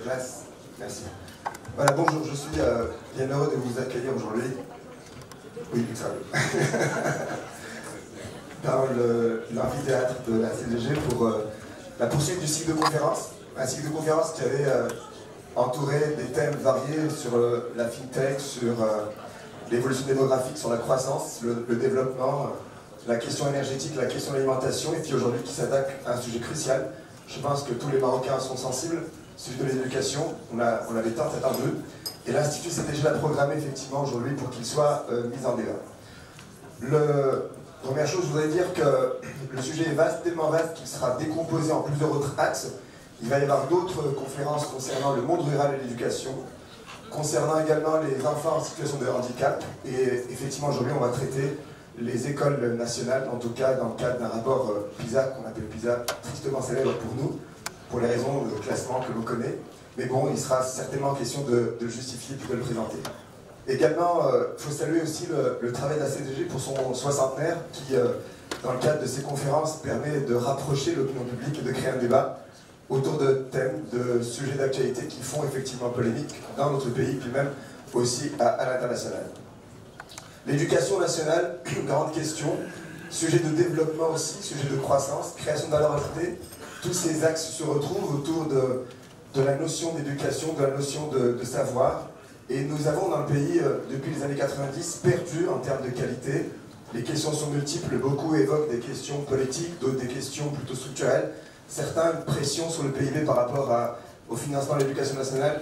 classe. Merci. Voilà, bonjour, je suis bien heureux de vous accueillir aujourd'hui. Oui, ça dans l'amphithéâtre de la CDG pour la poursuite du cycle de conférences. Un cycle de conférences qui avait entouré des thèmes variés sur la fintech, sur l'évolution démographique, sur la croissance, le développement, la question énergétique, la question de l'alimentation, et puis aujourd'hui qui s'attaque à un sujet crucial. Je pense que tous les Marocains sont sensibles, celui de l'éducation. On avait tant attendu, et l'Institut CDG l'a programmé effectivement aujourd'hui pour qu'il soit mis en débat. Première chose, je voudrais dire que le sujet est vaste, tellement vaste qu'il sera décomposé en plusieurs autres axes. Il va y avoir d'autres conférences concernant le monde rural et l'éducation, concernant également les enfants en situation de handicap, et effectivement aujourd'hui on va traiter les écoles nationales, en tout cas dans le cadre d'un rapport PISA, qu'on appelle PISA, tristement célèbre pour nous, pour les raisons de classement que l'on connaît. Mais bon, il sera certainement question de le justifier puis de le présenter. Également, il faut saluer aussi le travail de la CDG pour son 60aire, qui, dans le cadre de ces conférences, permet de rapprocher l'opinion publique et de créer un débat autour de thèmes, de sujets d'actualité qui font effectivement polémique dans notre pays, puis même aussi à l'international. L'éducation nationale, grande question, sujet de développement aussi, sujet de croissance, création de valeur ajoutée. Tous ces axes se retrouvent autour de la notion d'éducation, de la notion de savoir. Et nous avons dans le pays, depuis les années 90, perdu en termes de qualité. Les questions sont multiples, beaucoup évoquent des questions politiques, d'autres des questions plutôt structurelles. Certains, une pression sur le PIB par rapport au financement de l'éducation nationale.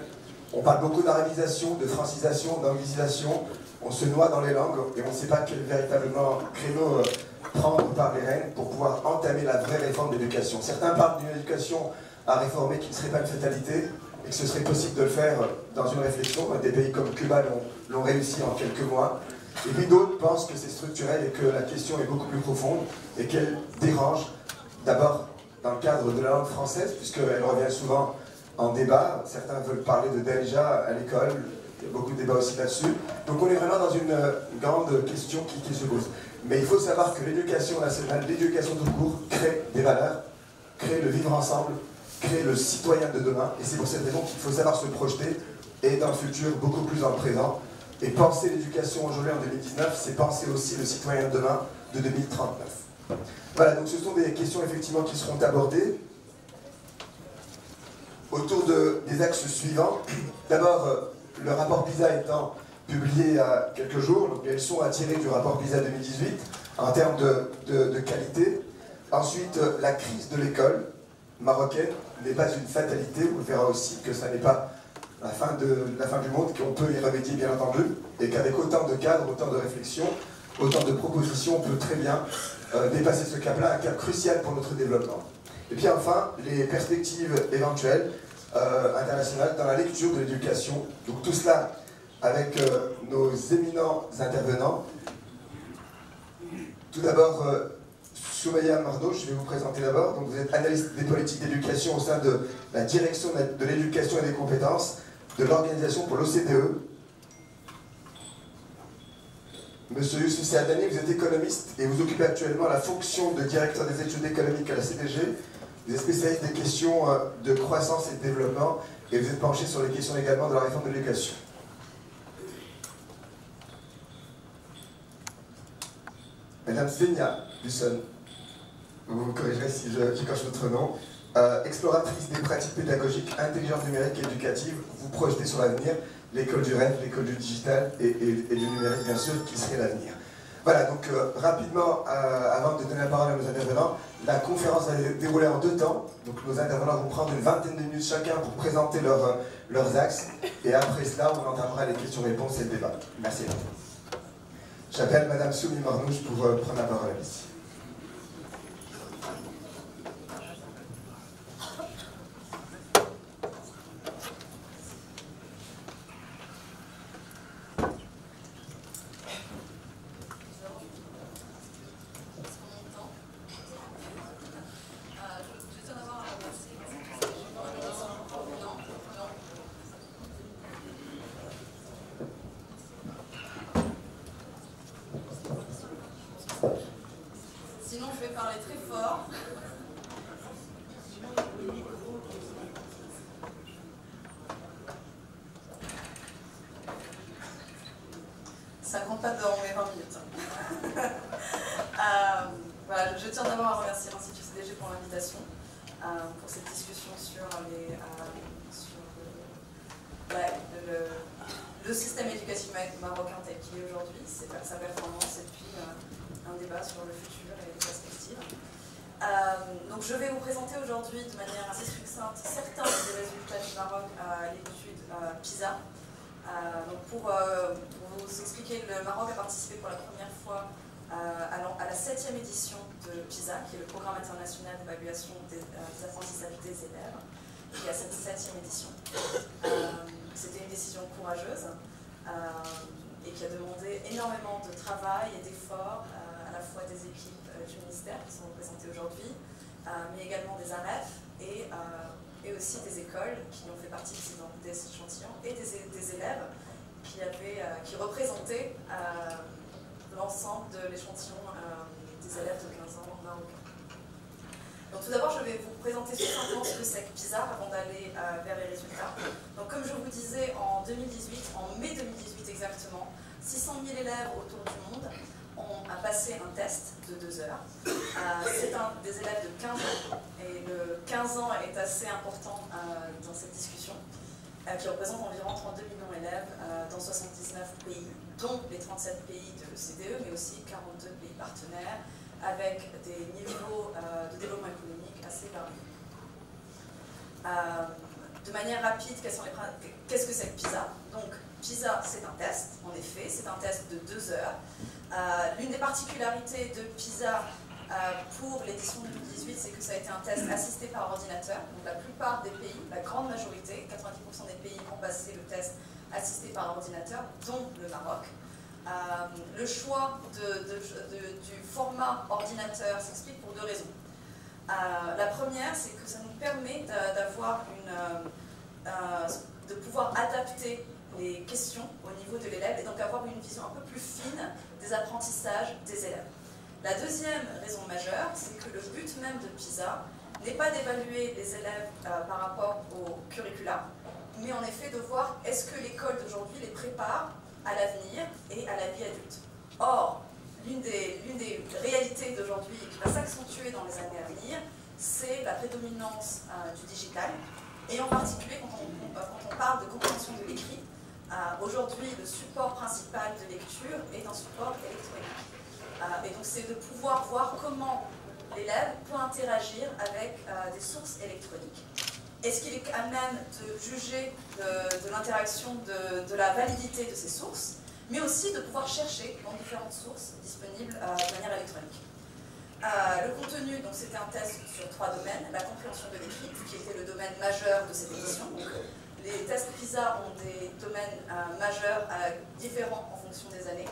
On parle beaucoup d'arabisation, de francisation, d'anglicisation. On se noie dans les langues et on ne sait pas quel véritablement créneau prendre par les rênes pour pouvoir entamer la vraie réforme de l'éducation. Certains parlent d'une éducation à réformer qui ne serait pas une fatalité et que ce serait possible de le faire dans une réflexion. Des pays comme Cuba l'ont réussi en quelques mois. Et puis d'autres pensent que c'est structurel et que la question est beaucoup plus profonde et qu'elle dérange d'abord dans le cadre de la langue française, puisqu'elle revient souvent en débat. Certains veulent parler de Derija à l'école. Il y a beaucoup de débats aussi là-dessus. Donc on est vraiment dans une grande question qui se pose. Mais il faut savoir que l'éducation nationale, l'éducation tout court, crée des valeurs, crée le vivre ensemble, crée le citoyen de demain. Et c'est pour cette raison qu'il faut savoir se projeter, et dans le futur, beaucoup plus dans le présent. Et penser l'éducation aujourd'hui en 2019, c'est penser aussi le citoyen de demain de 2039. Voilà, donc ce sont des questions effectivement qui seront abordées autour des axes suivants. D'abord, le rapport PISA étant publié il y a quelques jours, donc les leçons à tirer du rapport PISA 2018 en termes de qualité. Ensuite, la crise de l'école marocaine n'est pas une fatalité. On verra aussi que ça n'est pas la fin du monde, qu'on peut y remédier bien entendu, et qu'avec autant de cadres, autant de réflexions, autant de propositions, on peut très bien dépasser ce cap-là, un cap crucial pour notre développement. Et puis enfin, les perspectives éventuelles internationales dans la lecture de l'éducation. Donc tout cela avec nos éminents intervenants. Tout d'abord, Soumaya Mardo, je vais vous présenter d'abord. Donc vous êtes analyste des politiques d'éducation au sein de la direction de l'éducation et des compétences de l'Organisation pour l'OCDE. Monsieur Youssouf Seadani, vous êtes économiste et vous occupez actuellement la fonction de directeur des études économiques à la CDG. Vous êtes spécialiste des questions de croissance et de développement et vous êtes penché sur les questions également de la réforme de l'éducation. Madame Svenia Busson, vous me corrigerez si j'écorche votre nom, exploratrice des pratiques pédagogiques, intelligence numérique et éducative, vous projetez sur l'avenir l'école du rêve, l'école du digital et du numérique bien sûr, qui serait l'avenir. Voilà, donc rapidement, avant de donner la parole à nos intervenants, la conférence va se dérouler en 2 temps. Donc nos intervenants vont prendre une vingtaine de minutes chacun pour présenter leurs axes. Et après cela, on entamera les questions-réponses et le débat. Merci. J'appelle Madame Soumi Marnouche pour prendre la parole ici. Sinon, je vais parler très fort. ça compte pas dans mes 20 minutes. Voilà, je tiens d'abord à remercier l'Institut CDG pour l'invitation, pour cette discussion sur le système éducatif marocain tel qu'il est aujourd'hui, sa performance et puis un débat sur le futur et les perspectives. Donc je vais vous présenter aujourd'hui de manière assez succincte certains des résultats du Maroc à l'étude PISA. Donc pour vous expliquer, le Maroc a participé pour la première fois à la 7e édition de PISA, qui est le programme international d'évaluation des apprentissages des élèves, qui est à cette 7e édition. C'était une décision courageuse et qui a demandé énormément de travail et d'efforts à la fois des équipes du ministère qui sont représentées aujourd'hui, mais également des AREF et aussi des écoles qui ont fait partie des échantillons et des élèves qui représentaient l'ensemble de l'échantillon des élèves de 15 ans marocains. Donc tout d'abord, je vais vous présenter succinctement ce que c'est que PISA avant d'aller vers les résultats. Donc comme je vous disais, en mai 2018 exactement, 600 000 élèves autour du monde ont passé un test de 2 heures. C'est des élèves de 15 ans, et le 15 ans est assez important dans cette discussion, qui représente environ 32 millions d'élèves dans 79 pays, dont les 37 pays de l'OCDE, mais aussi 42 pays partenaires, avec des niveaux de développement économique assez variés. De manière rapide, qu'est-ce que c'est que PISA? Donc, PISA, c'est un test, en effet, c'est un test de 2 heures. L'une des particularités de PISA pour l'édition 2018, c'est que ça a été un test assisté par ordinateur. Donc, la plupart des pays, la grande majorité, 90% des pays ont passé le test assisté par ordinateur, dont le Maroc. Le choix du format ordinateur s'explique pour 2 raisons. La première, c'est que ça nous permet de pouvoir adapter les questions au niveau de l'élève et donc avoir une vision un peu plus fine des apprentissages des élèves. La deuxième raison majeure, c'est que le but même de PISA n'est pas d'évaluer les élèves par rapport au curricula, mais en effet de voir est-ce que l'école d'aujourd'hui les prépare à l'avenir et à la vie adulte. Or, l'une des réalités d'aujourd'hui qui va s'accentuer dans les années à venir, c'est la prédominance du digital, et en particulier quand on parle de compréhension de l'écrit. Aujourd'hui, le support principal de lecture est un support électronique. Et donc c'est de pouvoir voir comment l'élève peut interagir avec des sources électroniques. Est-ce qu'il est à même de juger de l'interaction, de la validité de ces sources, mais aussi de pouvoir chercher dans différentes sources disponibles de manière électronique. Le contenu, donc c'était un test sur 3 domaines. La compréhension de l'écrit, qui était le domaine majeur de cette édition. Donc, les tests PISA ont des domaines majeurs différents en fonction des années,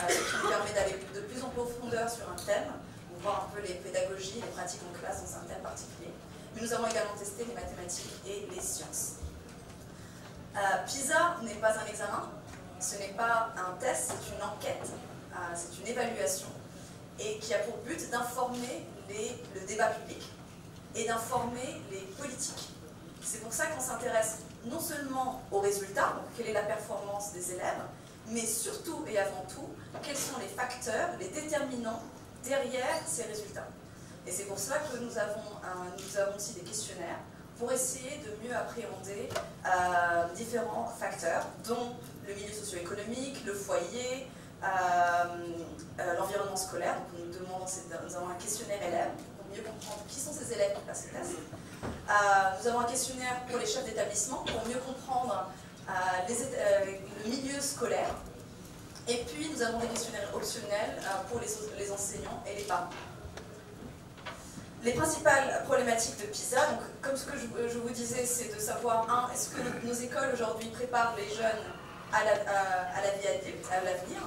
ce qui nous permet d'aller de plus en profondeur sur un thème, pour voir un peu les pédagogies, les pratiques en classe dans un thème particulier. Mais nous avons également testé les mathématiques et les sciences. PISA n'est pas un examen, ce n'est pas un test, c'est une enquête, c'est une évaluation, et qui a pour but d'informer le débat public et d'informer les politiques. C'est pour ça qu'on s'intéresse non seulement aux résultats, donc quelle est la performance des élèves, mais surtout et avant tout, quels sont les facteurs, les déterminants derrière ces résultats. Et c'est pour cela que nous avons aussi des questionnaires pour essayer de mieux appréhender différents facteurs, dont le milieu socio-économique, le foyer, l'environnement scolaire. Donc nous avons un questionnaire élève pour mieux comprendre qui sont ces élèves qui passent le test. Nous avons un questionnaire pour les chefs d'établissement pour mieux comprendre le milieu scolaire. Et puis nous avons des questionnaires optionnels pour les enseignants et les parents. Les principales problématiques de PISA, donc, comme ce que je vous disais, c'est de savoir, est-ce que nos écoles aujourd'hui préparent les jeunes à la vie adulte, à l'avenir,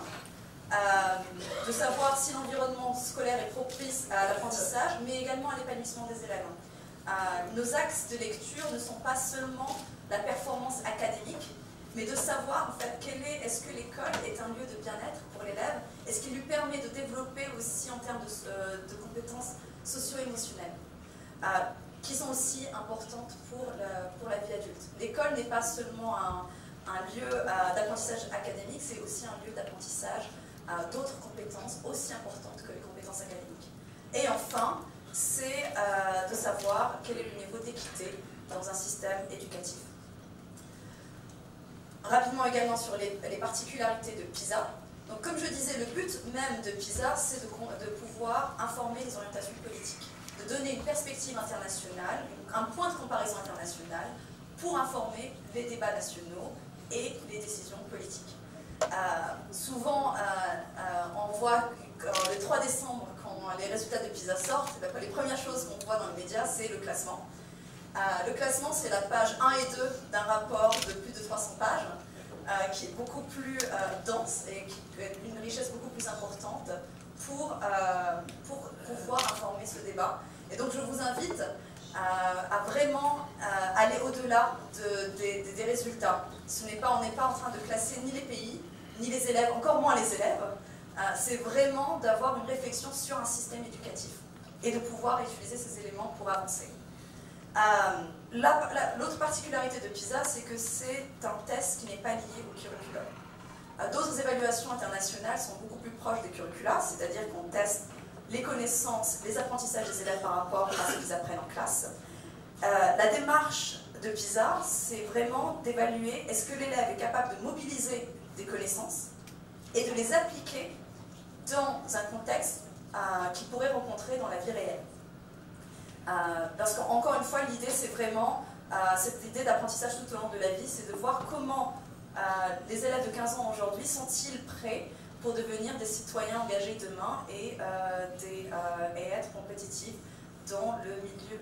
de savoir si l'environnement scolaire est propice à l'apprentissage, mais également à l'épanouissement des élèves. Nos axes de lecture ne sont pas seulement la performance académique, mais de savoir en fait est-ce que l'école est un lieu de bien-être pour l'élève, est-ce qu'il lui permet de développer aussi en termes de compétences socio-émotionnelles, qui sont aussi importantes pour la vie adulte. L'école n'est pas seulement un lieu d'apprentissage académique, c'est aussi un lieu d'apprentissage d'autres compétences aussi importantes que les compétences académiques. Et enfin, c'est de savoir quel est le niveau d'équité dans un système éducatif. Rapidement également sur les particularités de PISA. Donc, comme je disais, le but même de PISA, c'est de pouvoir informer les orientations politiques, de donner une perspective internationale, un point de comparaison international pour informer les débats nationaux et les décisions politiques. Souvent, on voit que le 3 décembre, quand les résultats de PISA sortent, les premières choses qu'on voit dans les médias, c'est le classement. Le classement, c'est la page 1 et 2 d'un rapport de plus de 300 pages, qui est beaucoup plus dense et qui a une richesse beaucoup plus importante pour pouvoir informer ce débat. Et donc je vous invite à vraiment aller au-delà des résultats. On n'est pas en train de classer ni les pays, ni les élèves, encore moins les élèves. C'est vraiment d'avoir une réflexion sur un système éducatif et de pouvoir utiliser ces éléments pour avancer. L'autre particularité de PISA, c'est que c'est un test qui n'est pas lié au curriculum. D'autres évaluations internationales sont beaucoup plus proches des curricula, c'est-à-dire qu'on teste les connaissances, les apprentissages des élèves par rapport à ce qu'ils apprennent en classe. La démarche de PISA, c'est vraiment d'évaluer est-ce que l'élève est capable de mobiliser des connaissances et de les appliquer dans un contexte qu'il pourrait rencontrer dans la vie réelle. Parce qu'encore une fois, l'idée, c'est vraiment cette idée d'apprentissage tout au long de la vie, c'est de voir comment les élèves de 15 ans aujourd'hui sont-ils prêts pour devenir des citoyens engagés demain et être compétitifs dans le milieu,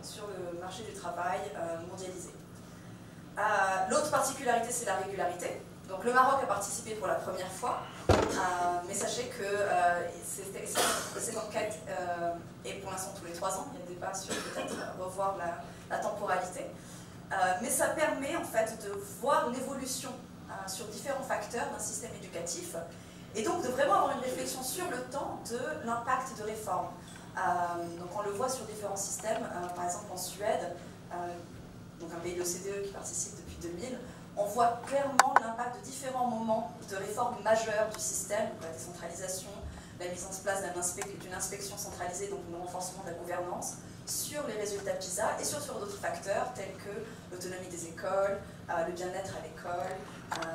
sur le marché du travail mondialisé. L'autre particularité, c'est la régularité. Donc le Maroc a participé pour la première fois, mais sachez que cette enquête est pour l'instant tous les 3 ans. Il y a des débats sur peut-être revoir la temporalité. Mais ça permet en fait de voir l'évolution sur différents facteurs d'un système éducatif et donc de vraiment avoir une réflexion sur le temps de l'impact de réforme. Donc on le voit sur différents systèmes, par exemple en Suède, donc un pays de l'OCDE qui participe depuis 2000, on voit clairement l'impact de différents moments de réforme majeure du système, la décentralisation, la mise en place d'une inspection centralisée, donc le renforcement de la gouvernance, sur les résultats PISA et sur d'autres facteurs tels que l'autonomie des écoles, le bien-être à l'école.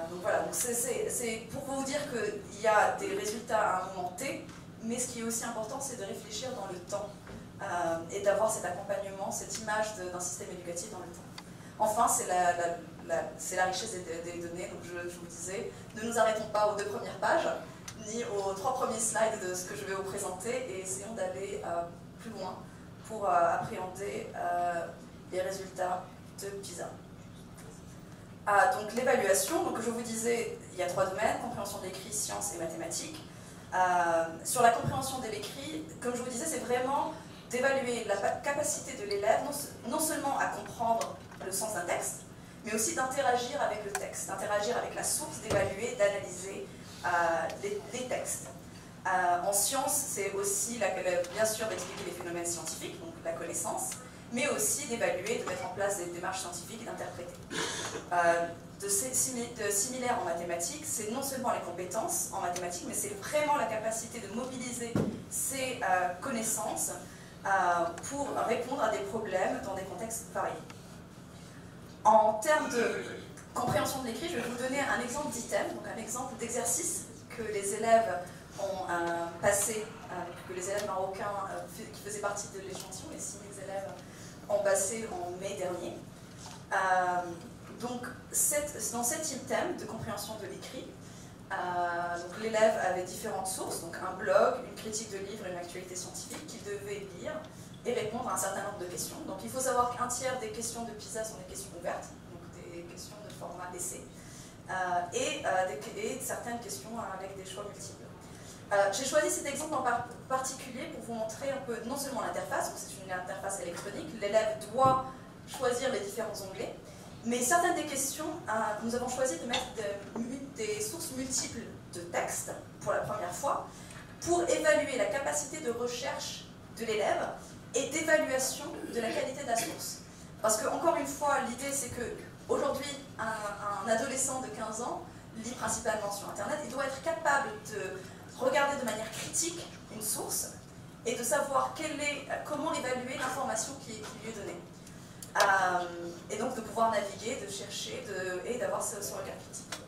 Donc voilà, c'est pour vous dire qu'il y a des résultats à un moment T, mais ce qui est aussi important, c'est de réfléchir dans le temps et d'avoir cet accompagnement, cette image d'un système éducatif dans le temps. Enfin, c'est la richesse des données, donc je vous disais, ne nous arrêtons pas aux 2 premières pages, ni aux 3 premiers slides de ce que je vais vous présenter, et essayons d'aller plus loin pour appréhender les résultats de PISA. Donc l'évaluation, donc je vous disais, il y a 3 domaines, compréhension de l'écrit, sciences et mathématiques. Sur la compréhension de l'écrit, comme je vous disais, c'est vraiment d'évaluer la capacité de l'élève non seulement à comprendre le sens d'un texte, mais aussi d'interagir avec le texte, d'interagir avec la source, d'évaluer, d'analyser les textes. En sciences, c'est aussi bien sûr d'expliquer les phénomènes scientifiques, donc la connaissance, mais aussi d'évaluer, de mettre en place des démarches scientifiques et d'interpréter. De similaire en mathématiques, c'est non seulement les compétences en mathématiques, mais c'est vraiment la capacité de mobiliser ces connaissances pour répondre à des problèmes dans des contextes variés. En termes de compréhension de l'écrit, je vais vous donner un exemple d'item, donc un exemple d'exercice que les élèves ont passé, que les élèves marocains qui faisaient partie de l'échantillon, les 6 000 élèves, ont passé en mai dernier. Donc, dans cet item de compréhension de l'écrit, l'élève avait différentes sources, donc un blog, une critique de livre et une actualité scientifique qu'il devait lire et répondre à un certain nombre de questions. Donc il faut savoir qu'un tiers des questions de PISA sont des questions ouvertes, donc des questions de format essai, et certaines questions avec des choix multiples. J'ai choisi cet exemple en particulier pour vous montrer un peu, non seulement l'interface, donc c'est une interface électronique, l'élève doit choisir les différents onglets, mais certaines des questions, nous avons choisi de mettre des sources multiples de texte pour la première fois, pour évaluer la capacité de recherche de l'élève et d'évaluation de la qualité de la source. Parce que, encore une fois, l'idée c'est que Aujourd'hui, un adolescent de 15 ans lit principalement sur Internet. Il doit être capable de regarder de manière critique une source et de savoir comment évaluer l'information qui lui est donnée. Et donc de pouvoir naviguer, de chercher et d'avoir ce regard critique.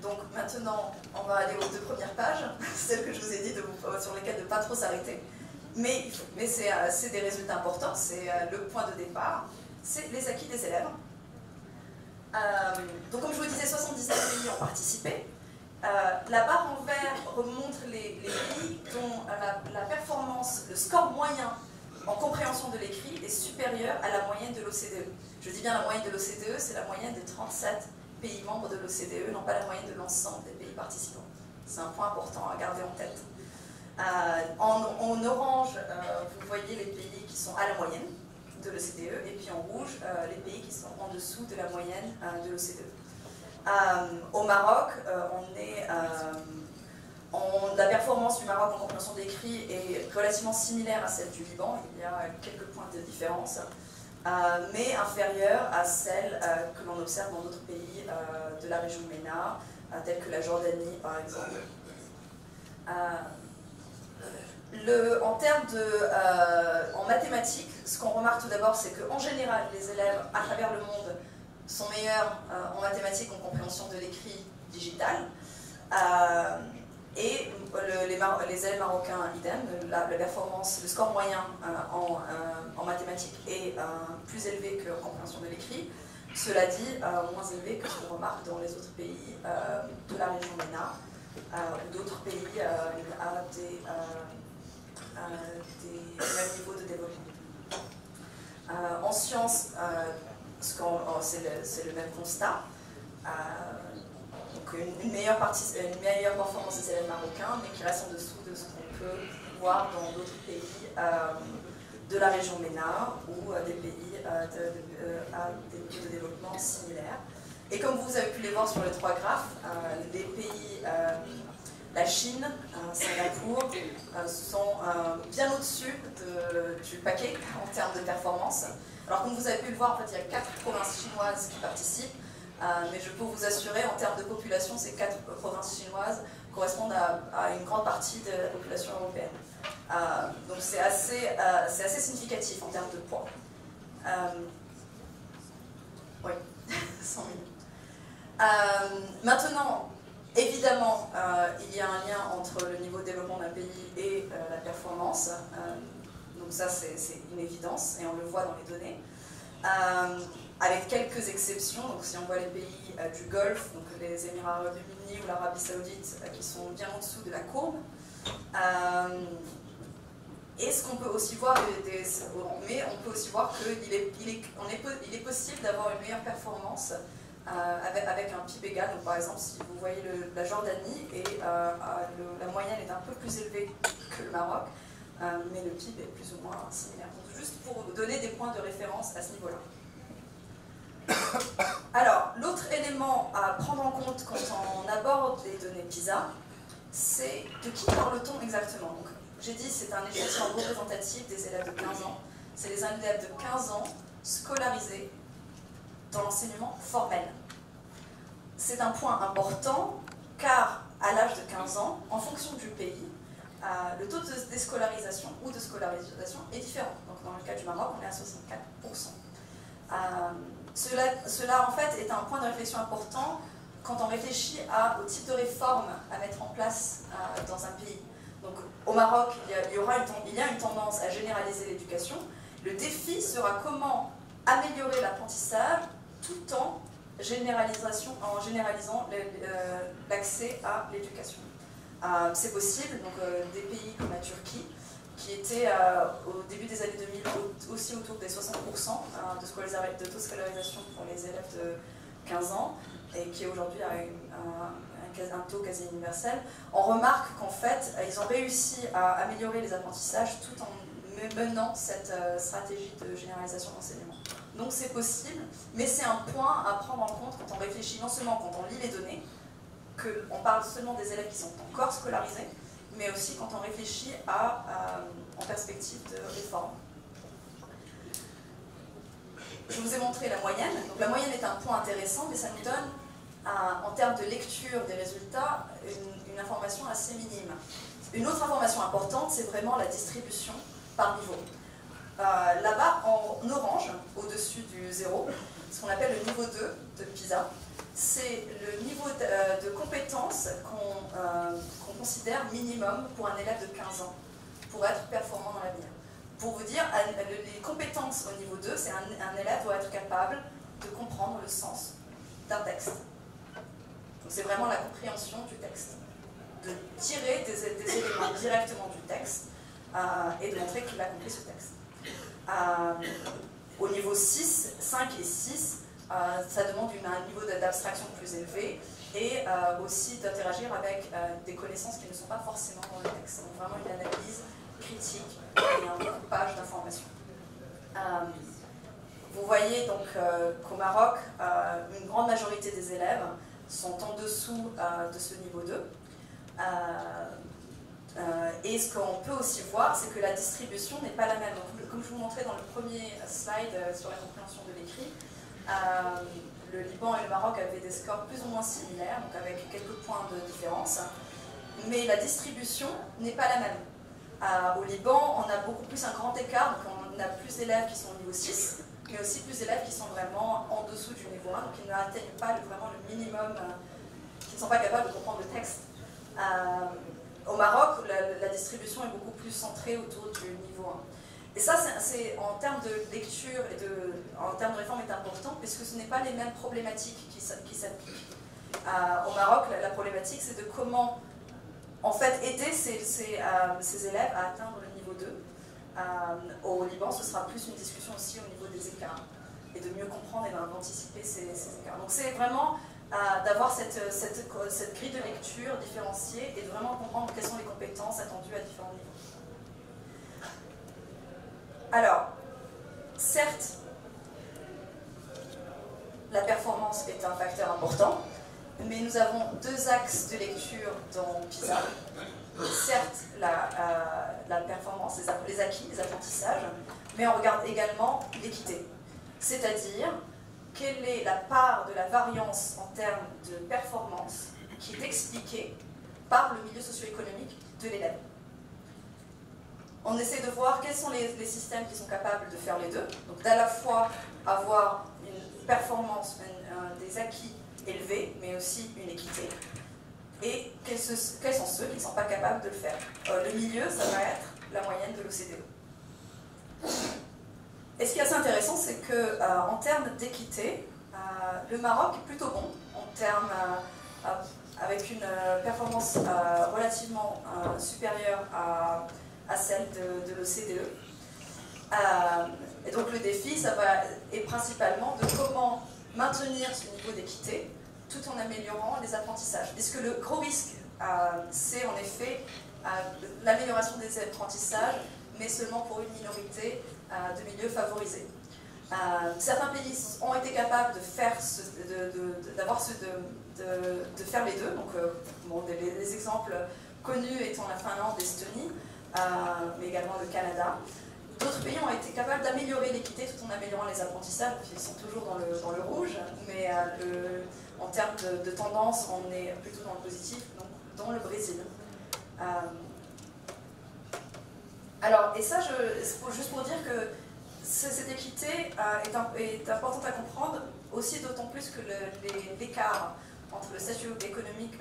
Donc maintenant, on va aller aux 2 premières pages, celles que je vous ai dit sur lesquelles de ne pas trop s'arrêter. Mais c'est des résultats importants, c'est le point de départ, c'est les acquis des élèves. Donc comme je vous disais, 77 pays ont participé. La barre en vert remontre les pays dont la performance, le score moyen en compréhension de l'écrit est supérieur à la moyenne de l'OCDE. Je dis bien la moyenne de l'OCDE, c'est la moyenne des 37 pays membres de l'OCDE, non pas la moyenne de l'ensemble des pays participants. C'est un point important à garder en tête. En orange, vous voyez les pays qui sont à la moyenne de l'OCDE, et puis en rouge, les pays qui sont en dessous de la moyenne de l'OCDE. Au Maroc, la performance du Maroc en compréhension d'écrit est relativement similaire à celle du Liban. Il y a quelques points de différence, mais inférieure à celle que l'on observe dans d'autres pays de la région MENA, tels que la Jordanie par exemple. En mathématiques, ce qu'on remarque tout d'abord, c'est qu'en général, les élèves à travers le monde sont meilleurs en mathématiques en compréhension de l'écrit digital. Et les élèves marocains, idem, la performance, le score moyen en mathématiques est plus élevé qu'en compréhension de l'écrit. Cela dit, moins élevé que ce qu'on remarque dans les autres pays de la région MENA, ou d'autres pays à des mêmes niveaux de développement. En sciences, c'est le même constat. Donc une meilleure performance des élèves marocains, mais qui reste en dessous de ce qu'on peut voir dans d'autres pays de la région MENA ou des pays à des niveaux de développement similaires. Et comme vous avez pu les voir sur les 3 graphes, les pays, la Chine, Singapour, sont bien au-dessus du paquet en termes de performance. Alors comme vous avez pu le voir, en fait, il y a 4 provinces chinoises qui participent. Mais je peux vous assurer, en termes de population, ces 4 provinces chinoises correspondent à une grande partie de la population européenne. Donc c'est assez significatif en termes de poids. Oui, 100 000. Maintenant, évidemment, il y a un lien entre le niveau de développement d'un pays et la performance. Donc ça, c'est une évidence, et on le voit dans les données. Avec quelques exceptions, donc si on voit les pays du Golfe, donc les Émirats arabes unis ou l'Arabie saoudite, qui sont bien en dessous de la courbe. Et ce qu'on peut aussi voir, mais on peut aussi voir qu'il est possible d'avoir une meilleure performance avec un PIB égal. Donc par exemple, si vous voyez la Jordanie, la moyenne est un peu plus élevée que le Maroc, mais le PIB est plus ou moins similaire. Donc juste pour vous donner des points de référence à ce niveau-là. Alors, l'autre élément à prendre en compte quand on aborde les données PISA, c'est de qui parle-t-on exactement. Donc, j'ai dit c'est un échantillon représentatif des élèves de 15 ans. C'est les élèves de 15 ans scolarisés dans l'enseignement formel. C'est un point important car à l'âge de 15 ans, en fonction du pays, le taux de déscolarisation ou de scolarisation est différent. Donc dans le cas du Maroc, on est à 64%. Cela en fait est un point de réflexion important quand on réfléchit au type de réforme à mettre en place dans un pays. Donc au Maroc, il y a une tendance à généraliser l'éducation. Le défi sera comment améliorer l'apprentissage tout en généralisant l'accès à l'éducation. C'est possible, donc des pays comme la Turquie, qui était au début des années 2000 aussi autour des 60% de taux de scolarisation pour les élèves de 15 ans, et qui aujourd'hui a un taux quasi universel. On remarque qu'en fait, ils ont réussi à améliorer les apprentissages tout en menant cette stratégie de généralisation d'enseignement. Donc c'est possible, mais c'est un point à prendre en compte quand on réfléchit, non seulement quand on lit les données, qu'on parle seulement des élèves qui sont encore scolarisés, mais aussi quand on réfléchit en perspective de réforme. je vous ai montré la moyenne. Donc la moyenne est un point intéressant, mais ça nous donne, en termes de lecture des résultats, une information assez minime. Une autre information importante, c'est vraiment la distribution par niveau. Là-bas, en orange, au-dessus du 0, ce qu'on appelle le niveau 2 de PISA, c'est le niveau de compétence qu'on considère minimum pour un élève de 15 ans, pour être performant dans l'avenir. Pour vous dire, les compétences au niveau 2, c'est un élève doit être capable de comprendre le sens d'un texte. Donc c'est vraiment la compréhension du texte, de tirer des éléments directement du texte et de montrer qu'il a compris ce texte. Au niveau 6, 5 et 6, ça demande un niveau d'abstraction plus élevé et aussi d'interagir avec des connaissances qui ne sont pas forcément dans le texte. Donc vraiment une analyse critique et un découpage d'informations. Vous voyez donc qu'au Maroc, une grande majorité des élèves sont en dessous de ce niveau 2. Et ce qu'on peut aussi voir, c'est que la distribution n'est pas la même. Donc, comme je vous montrais dans le premier slide sur la compréhension de l'écrit, le Liban et le Maroc avaient des scores plus ou moins similaires, donc avec quelques points de différence. Mais la distribution n'est pas la même. Au Liban, on a beaucoup plus un grand écart, donc on a plus d'élèves qui sont au niveau 6, mais aussi plus d'élèves qui sont vraiment en dessous du niveau 1, donc qui n'atteignent pas vraiment le minimum, qui ne sont pas capables de comprendre le texte. Au Maroc, la distribution est beaucoup plus centrée autour du niveau 1. Et ça, en termes de lecture et en termes de réforme, est important, puisque ce n'est pas les mêmes problématiques qui s'appliquent. Au Maroc, la problématique, c'est de comment en fait aider ces élèves à atteindre le niveau 2. Au Liban, ce sera plus une discussion aussi au niveau des écarts, et de mieux comprendre et d'anticiper ces écarts. Donc c'est vraiment d'avoir cette grille de lecture différenciée et de vraiment comprendre quelles sont les compétences attendues à différents niveaux. Alors, certes, la performance est un facteur important, mais nous avons deux axes de lecture dans PISA. Certes, la performance, les acquis, les apprentissages, mais on regarde également l'équité. C'est-à-dire, quelle est la part de la variance en termes de performance qui est expliquée par le milieu socio-économique de l'élève. On essaie de voir quels sont les systèmes qui sont capables de faire les deux, donc d'à la fois avoir une performance, des acquis élevés, mais aussi une équité, et quels sont ceux qui ne sont pas capables de le faire. Le milieu, ça va être la moyenne de l'OCDE. Et ce qui est assez intéressant, c'est qu'en termes d'équité, le Maroc est plutôt bon, avec une performance relativement supérieure à celle de l'OCDE. Et donc le défi, est principalement de comment maintenir ce niveau d'équité tout en améliorant les apprentissages. Puisque le gros risque, c'est en effet l'amélioration des apprentissages, mais seulement pour une minorité de milieux favorisés. Certains pays ont été capables de faire les deux. Donc, les exemples connus étant la Finlande, l'Estonie, mais également le Canada. D'autres pays ont été capables d'améliorer l'équité tout en améliorant les apprentissages. Ils sont toujours dans le rouge, mais en termes de tendance, on est plutôt dans le positif, donc dans le Brésil. Alors, et ça, juste pour dire que cette équité est importante à comprendre, aussi d'autant plus que l'écart entre le socio-économique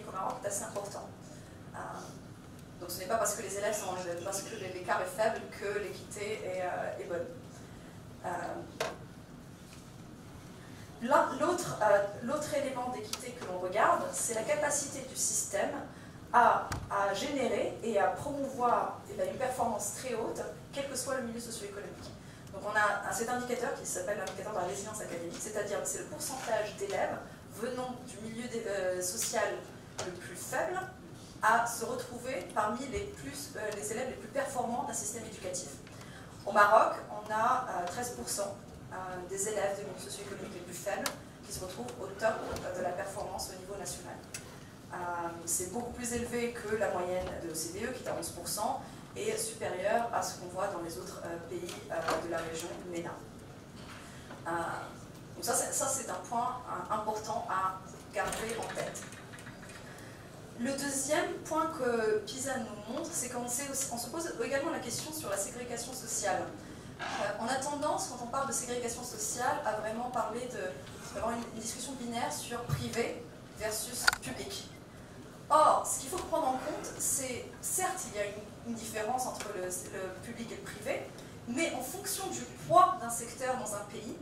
au Maroc est assez important. Donc ce n'est pas parce que les élèves parce que l'écart est faible que l'équité est bonne. L'autre élément d'équité que l'on regarde, c'est la capacité du système à générer et à promouvoir une performance très haute, quel que soit le milieu socio-économique. Donc on a cet indicateur qui s'appelle l'indicateur de la résilience académique, c'est-à-dire que c'est le pourcentage d'élèves venant du milieu social le plus faible à se retrouver parmi les élèves les plus performants d'un système éducatif. Au Maroc, on a 13% des élèves des milieux socio-économiques les plus faibles qui se retrouvent au top de la performance au niveau national. C'est beaucoup plus élevé que la moyenne de l'OCDE qui est à 11% et supérieur à ce qu'on voit dans les autres pays de la région MENA. Donc ça c'est un point important à garder en tête. Le deuxième point que PISA nous montre, c'est qu'on se pose également la question sur la ségrégation sociale. On a tendance, quand on parle de ségrégation sociale, à vraiment parler d'avoir une discussion binaire sur privé versus public. Or, ce qu'il faut prendre en compte, c'est, certes, il y a une différence entre le public et le privé, mais en fonction du poids d'un secteur dans un pays,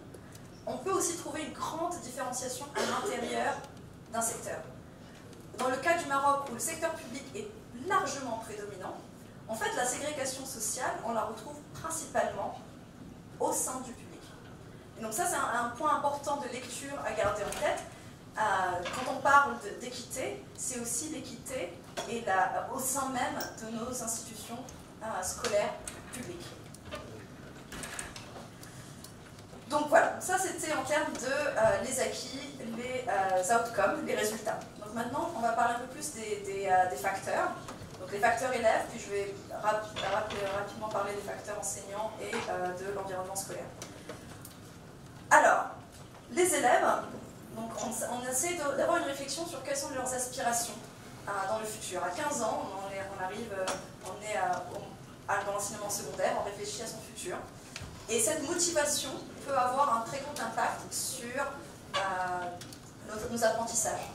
on peut aussi trouver une grande différenciation à l'intérieur d'un secteur. Dans le cas du Maroc, où le secteur public est largement prédominant, en fait, la ségrégation sociale, on la retrouve principalement au sein du public. Et donc ça, c'est un point important de lecture à garder en tête. Quand on parle d'équité, c'est aussi l'équité au sein même de nos institutions scolaires publiques. Donc voilà, ça c'était en termes de les acquis, les outcomes, les résultats. Donc maintenant, on va parler un peu plus des facteurs. Donc les facteurs élèves, puis je vais rapidement parler des facteurs enseignants et de l'environnement scolaire. Alors, les élèves, donc on essaie d'avoir une réflexion sur quelles sont leurs aspirations dans le futur. À 15 ans, on est dans l'enseignement secondaire, on réfléchit à son futur. Et cette motivation peut avoir un très grand impact sur nos apprentissages.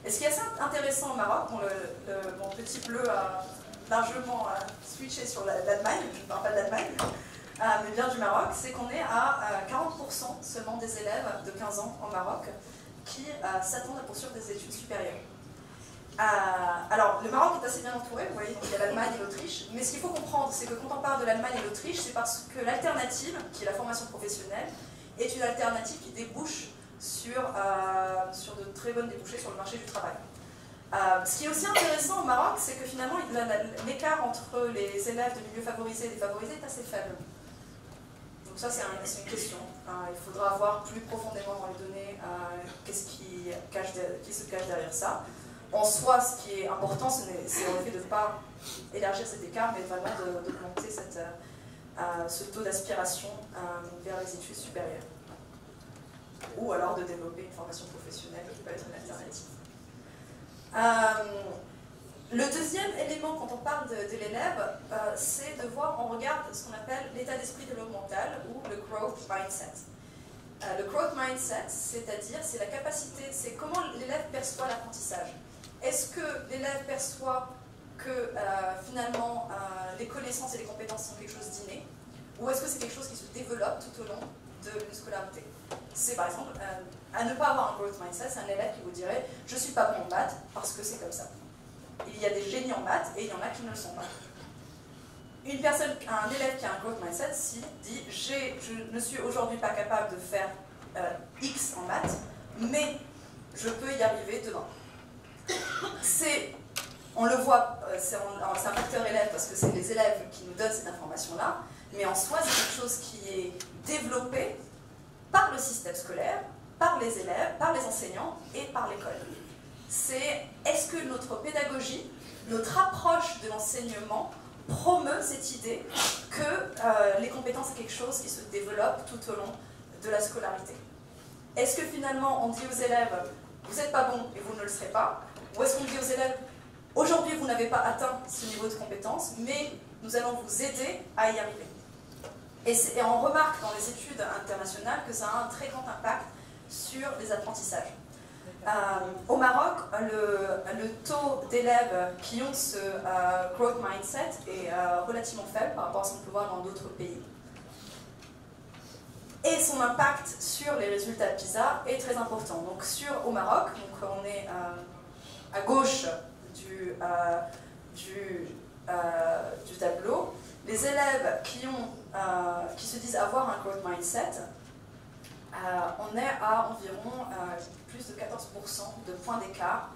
Et ce qui est assez intéressant au Maroc, mon petit bleu a largement switché sur l'Allemagne, je ne parle pas de l'Allemagne, mais bien du Maroc, c'est qu'on est à 40% seulement des élèves de 15 ans au Maroc qui s'attendent à poursuivre des études supérieures. Alors, le Maroc est assez bien entouré, vous voyez, donc il y a l'Allemagne et l'Autriche, mais ce qu'il faut comprendre, c'est que quand on parle de l'Allemagne et l'Autriche, c'est parce que l'alternative, qui est la formation professionnelle, est une alternative qui débouche sur de très bonnes débouchés sur le marché du travail. Ce qui est aussi intéressant au Maroc, c'est que finalement, l'écart entre les élèves de milieux favorisés et défavorisés est assez faible. Donc ça, c'est une question. Il faudra voir plus profondément dans les données qu'est-ce qui se cache derrière ça. En soi, ce qui est important, c'est en effet de ne pas élargir cet écart, mais vraiment d'augmenter ce taux d'aspiration vers les études supérieures. Ou alors de développer une formation professionnelle qui peut être une alternative. Le deuxième élément quand on parle de l'élève, c'est de voir, on regarde ce qu'on appelle l'état d'esprit de l'augmental ou le growth mindset. Le growth mindset, c'est-à-dire, c'est la capacité, c'est comment l'élève perçoit l'apprentissage. Est-ce que l'élève perçoit que finalement les connaissances et les compétences sont quelque chose d'inné, ou est-ce que c'est quelque chose qui se développe tout au long de une scolarité? C'est par exemple, à ne pas avoir un growth mindset, c'est un élève qui vous dirait « je ne suis pas bon en maths parce que c'est comme ça ». Il y a des génies en maths et il y en a qui ne le sont pas. Un élève qui a un growth mindset dit « je ne suis aujourd'hui pas capable de faire X en maths, mais je peux y arriver demain ». On le voit, c'est un facteur élève parce que c'est les élèves qui nous donnent cette information-là, mais en soi, c'est quelque chose qui est développé par le système scolaire, par les élèves, par les enseignants et par l'école. C'est est-ce que notre pédagogie, notre approche de l'enseignement promeut cette idée que les compétences c'est quelque chose qui se développe tout au long de la scolarité. Est-ce que finalement on dit aux élèves vous n'êtes pas bon et vous ne le serez pas, ou est-ce qu'on dit aux élèves aujourd'hui vous n'avez pas atteint ce niveau de compétence, mais nous allons vous aider à y arriver. Et on remarque dans les études internationales que ça a un très grand impact sur les apprentissages. Au Maroc, le taux d'élèves qui ont ce growth mindset est relativement faible par rapport à ce qu'on peut voir dans d'autres pays. Et son impact sur les résultats de PISA est très important. Donc au Maroc, donc on est à gauche du tableau, les élèves qui se disent avoir un growth mindset, on est à environ plus de 14% de points d'écart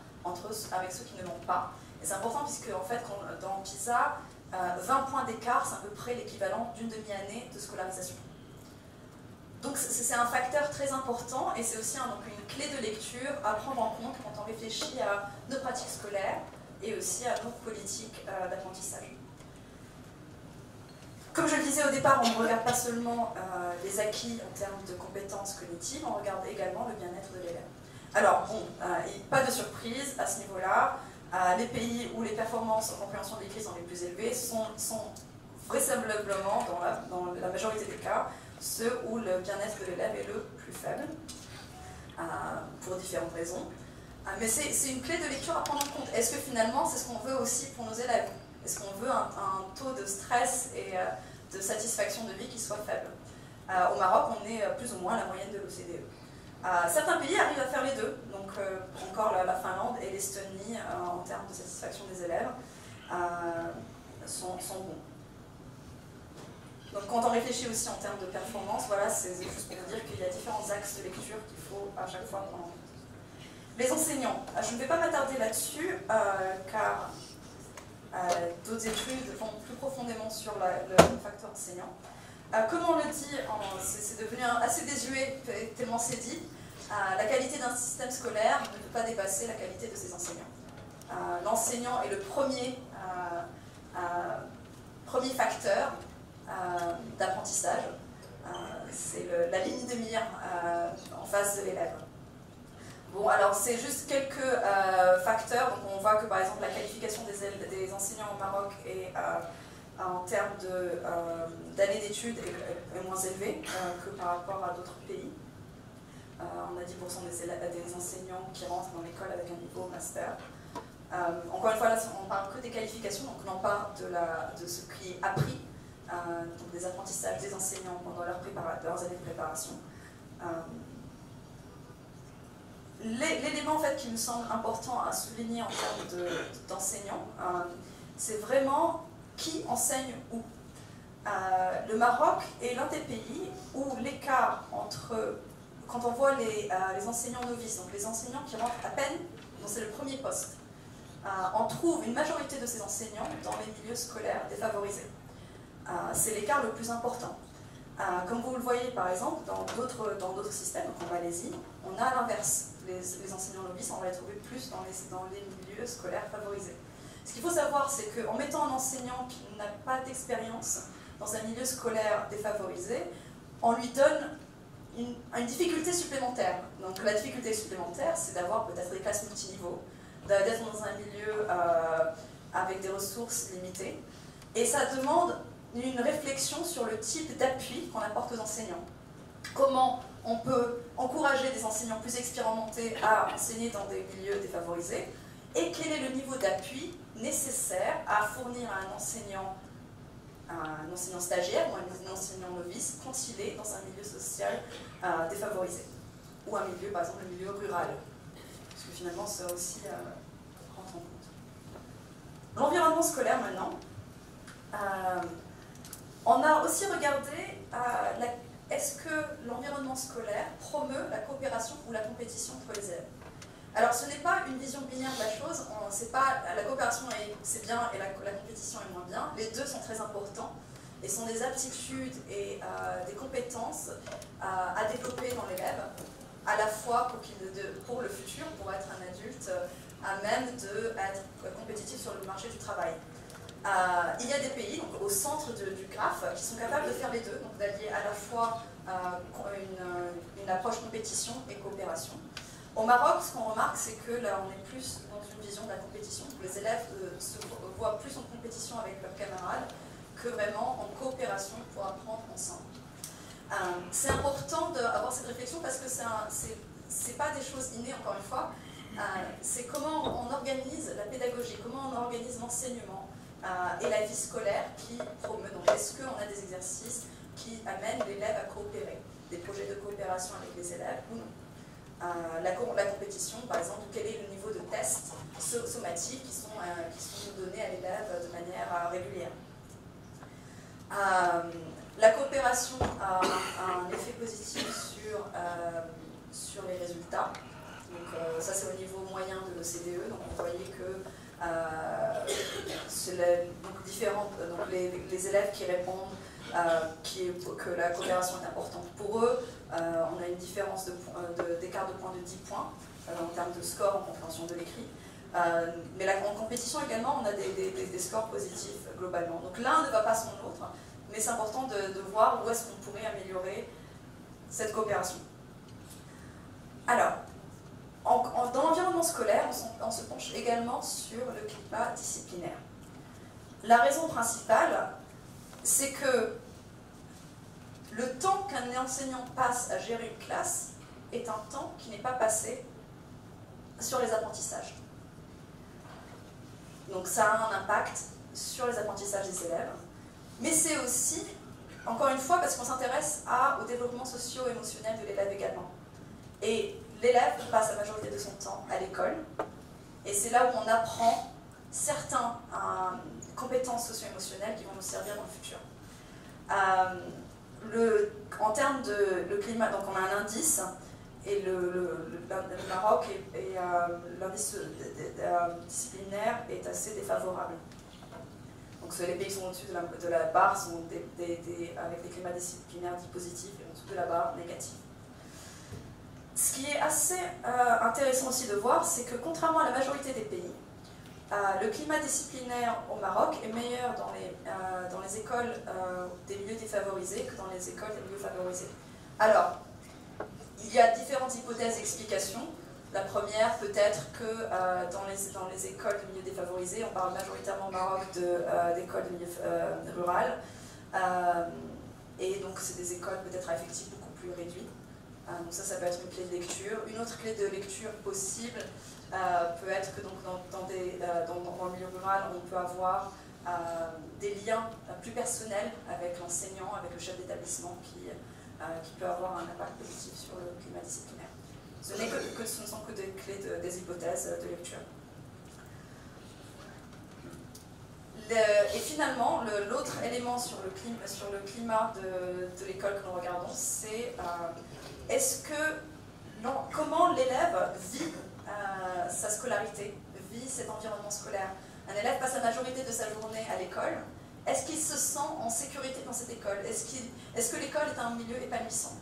avec ceux qui ne l'ont pas. Et c'est important puisque en fait, dans PISA, 20 points d'écart, c'est à peu près l'équivalent d'une demi-année de scolarisation. Donc c'est un facteur très important et c'est aussi donc une clé de lecture à prendre en compte quand on réfléchit à nos pratiques scolaires et aussi à nos politiques d'apprentissage. Comme je le disais au départ, on ne regarde pas seulement les acquis en termes de compétences cognitives, on regarde également le bien-être de l'élève. Alors, bon, pas de surprise à ce niveau-là. Les pays où les performances en compréhension de l'écrit sont les plus élevées sont vraisemblablement, dans la majorité des cas, ceux où le bien-être de l'élève est le plus faible, pour différentes raisons. Mais c'est une clé de lecture à prendre en compte. Est-ce que finalement, c'est ce qu'on veut aussi pour nos élèves? Est-ce qu'on veut un taux de stress et de satisfaction de vie qui soit faible? Au Maroc, on est plus ou moins à la moyenne de l'OCDE. Certains pays arrivent à faire les deux, donc encore la Finlande et l'Estonie, en termes de satisfaction des élèves, sont bons. Donc quand on réfléchit aussi en termes de performance, voilà, c'est juste pour vous dire qu'il y a différents axes de lecture qu'il faut à chaque fois prendre en compte. Les enseignants, je ne vais pas m'attarder là-dessus, car d'autres études vont plus profondément sur le facteur enseignant. Comme on le dit, c'est devenu assez désuet, tellement c'est dit, la qualité d'un système scolaire ne peut pas dépasser la qualité de ses enseignants. L'enseignant est le premier facteur d'apprentissage. C'est la ligne de mire en face de l'élève. Bon, alors c'est juste quelques facteurs. Donc on voit que par exemple la qualification des enseignants au Maroc est en termes d'années d'études est moins élevée que par rapport à d'autres pays. On a 10% des enseignants qui rentrent dans l'école avec un niveau master. Encore une fois, là, on parle que des qualifications, donc non pas de ce qui est appris, donc des apprentissages des enseignants pendant leurs années de préparation. L'élément en fait, qui me semble important à souligner en termes d'enseignants, c'est vraiment qui enseigne où. Le Maroc est l'un des pays où l'écart entre, quand on voit les enseignants novices, donc les enseignants qui rentrent à peine, donc c'est le premier poste, on trouve une majorité de ces enseignants dans les milieux scolaires défavorisés. C'est l'écart le plus important. Comme vous le voyez par exemple dans d'autres systèmes, donc en Malaisie, on a l'inverse. Les enseignants novices, on va les trouver plus dans les milieux scolaires favorisés. Ce qu'il faut savoir, c'est qu'en mettant un enseignant qui n'a pas d'expérience dans un milieu scolaire défavorisé, on lui donne une difficulté supplémentaire. Donc la difficulté supplémentaire, c'est d'avoir peut-être des classes multiniveaux, d'être dans un milieu avec des ressources limitées. Et ça demande une réflexion sur le type d'appui qu'on apporte aux enseignants. Comment on peut encourager des enseignants plus expérimentés à enseigner dans des milieux défavorisés, et quel est le niveau d'appui nécessaire à fournir à un enseignant stagiaire ou un enseignant novice quand il est dans un milieu social défavorisé, ou un milieu, par exemple, le milieu rural, parce que finalement ça aussi rentre en compte. L'environnement scolaire maintenant, on a aussi regardé est-ce que l'environnement scolaire promeut la coopération ou la compétition entre les élèves. Alors ce n'est pas une vision binaire de la chose, c'est pas la coopération c'est bien et la compétition est moins bien, les deux sont très importants et sont des aptitudes et des compétences à développer dans l'élève, à la fois pour le futur, pour être un adulte à même d'être compétitif sur le marché du travail. Il y a des pays, donc, au centre du graphe, qui sont capables de faire les deux, donc d'allier à la fois une approche compétition et coopération. Au Maroc, ce qu'on remarque, c'est que là, on est plus dans une vision de la compétition. Les élèves se voient plus en compétition avec leurs camarades que vraiment en coopération pour apprendre ensemble. C'est important d'avoir cette réflexion parce que c'est pas des choses innées, encore une fois. C'est comment on organise la pédagogie, comment on organise l'enseignement et la vie scolaire qui promeut. Donc, est-ce qu'on a des exercices qui amènent l'élève à coopérer, des projets de coopération avec les élèves ou non? La compétition, par exemple, quel est le niveau de tests sommatiques qui sont donnés à l'élève de manière régulière. La coopération a un effet positif sur les résultats. Donc, ça, c'est au niveau moyen de l'OCDE. Donc, vous voyez que les élèves qui répondent que la coopération est importante pour eux, on a une différence d'écart de points de 10 points en termes de score en compréhension de l'écrit. Mais en compétition également, on a des scores positifs globalement. Donc l'un ne va pas sans l'autre, mais c'est important de voir où est-ce qu'on pourrait améliorer cette coopération. Alors, dans l'environnement scolaire, on se penche également sur le climat disciplinaire. La raison principale, c'est que le temps qu'un enseignant passe à gérer une classe est un temps qui n'est pas passé sur les apprentissages. Donc ça a un impact sur les apprentissages des élèves, mais c'est aussi, encore une fois, parce qu'on s'intéresse au développement socio-émotionnel de l'élève également. Et l'élève passe la majorité de son temps à l'école, et c'est là où on apprend certaines compétences socio-émotionnelles qui vont nous servir dans le futur. En termes de climat, donc on a un indice, et le Maroc l'indice disciplinaire est assez défavorable. Donc les pays qui sont au-dessus de la barre sont avec des climats disciplinaires dits positifs et en dessous de la barre négatifs. Ce qui est assez intéressant aussi de voir, c'est que contrairement à la majorité des pays, le climat disciplinaire au Maroc est meilleur dans les écoles des milieux défavorisés que dans les écoles des milieux favorisés. Alors, il y a différentes hypothèses d'explication. La première, peut-être que dans les écoles de milieux défavorisés, on parle majoritairement au Maroc d'écoles de milieu rural, et donc c'est des écoles peut-être à effectifs beaucoup plus réduits. Donc ça peut être une clé de lecture. Une autre clé de lecture possible peut être que donc, dans le milieu rural, on peut avoir des liens plus personnels avec l'enseignant, avec le chef d'établissement qui peut avoir un impact positif sur le climat disciplinaire. Ce ne sont que des clés des hypothèses de lecture. Et finalement, l'autre élément sur le climat de l'école que nous regardons, c'est comment l'élève vit sa scolarité, vit cet environnement scolaire. Un élève passe la majorité de sa journée à l'école. Est-ce qu'il se sent en sécurité dans cette école? Est-ce que l'école est un milieu épanouissant?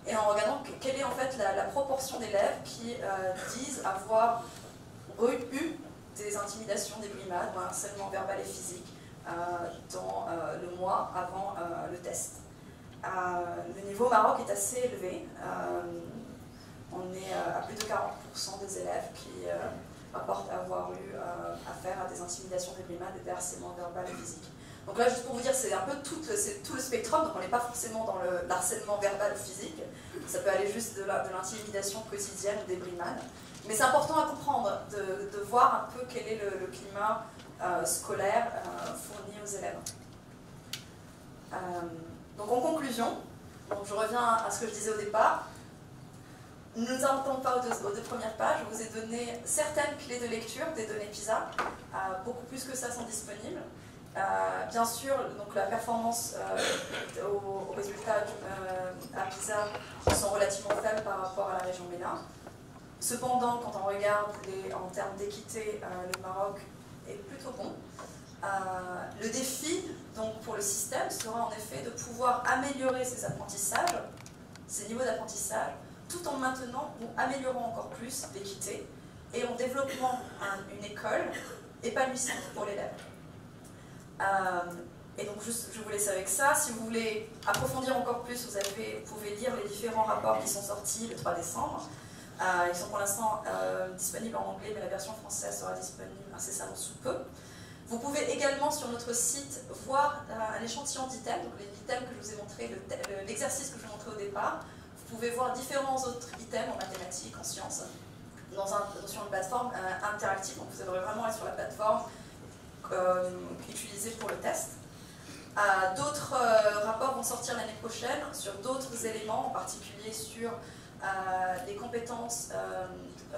Et en regardant quelle est en fait la proportion d'élèves qui disent avoir eu des intimidations, des brimades, ou un harcèlement verbal et physique dans le mois avant le test. Le niveau au Maroc est assez élevé. On est à plus de 40% des élèves qui rapportent avoir eu affaire à des intimidations, des brimades et des harcèlements verbal et physique. Donc là, juste pour vous dire, c'est un peu tout le spectrum, donc on n'est pas forcément dans le harcèlement verbal ou physique, ça peut aller juste de l'intimidation quotidienne ou des brimades. Mais c'est important à comprendre, de voir un peu quel est le climat scolaire fourni aux élèves. Donc en conclusion, je reviens à ce que je disais au départ, ne nous inventons pas aux deux premières pages, je vous ai donné certaines clés de lecture des données PISA, beaucoup plus que ça sont disponibles. Bien sûr, donc la performance aux résultats à PISA sont relativement faibles par rapport à la région MENA. Cependant, quand on regarde en termes d'équité, le Maroc est plutôt bon. Le défi donc, pour le système sera en effet de pouvoir améliorer ses apprentissages, ses niveaux d'apprentissage, tout en maintenant ou améliorant encore plus l'équité et en développant une école épanouissante pour l'élève. Et donc je vous laisse avec ça. Si vous voulez approfondir encore plus, vous pouvez lire les différents rapports qui sont sortis le 3 décembre. Ils sont pour l'instant disponibles en anglais, mais la version française sera disponible incessamment sous peu. Vous pouvez également sur notre site voir un échantillon d'items, donc les items que je vous ai montré, l'exercice que je vous ai montré au départ. Vous pouvez voir différents autres items en mathématiques, en sciences, sur une plateforme interactive. Donc vous devrez vraiment être sur la plateforme utilisée pour le test. D'autres rapports vont sortir l'année prochaine sur d'autres éléments, en particulier sur les compétences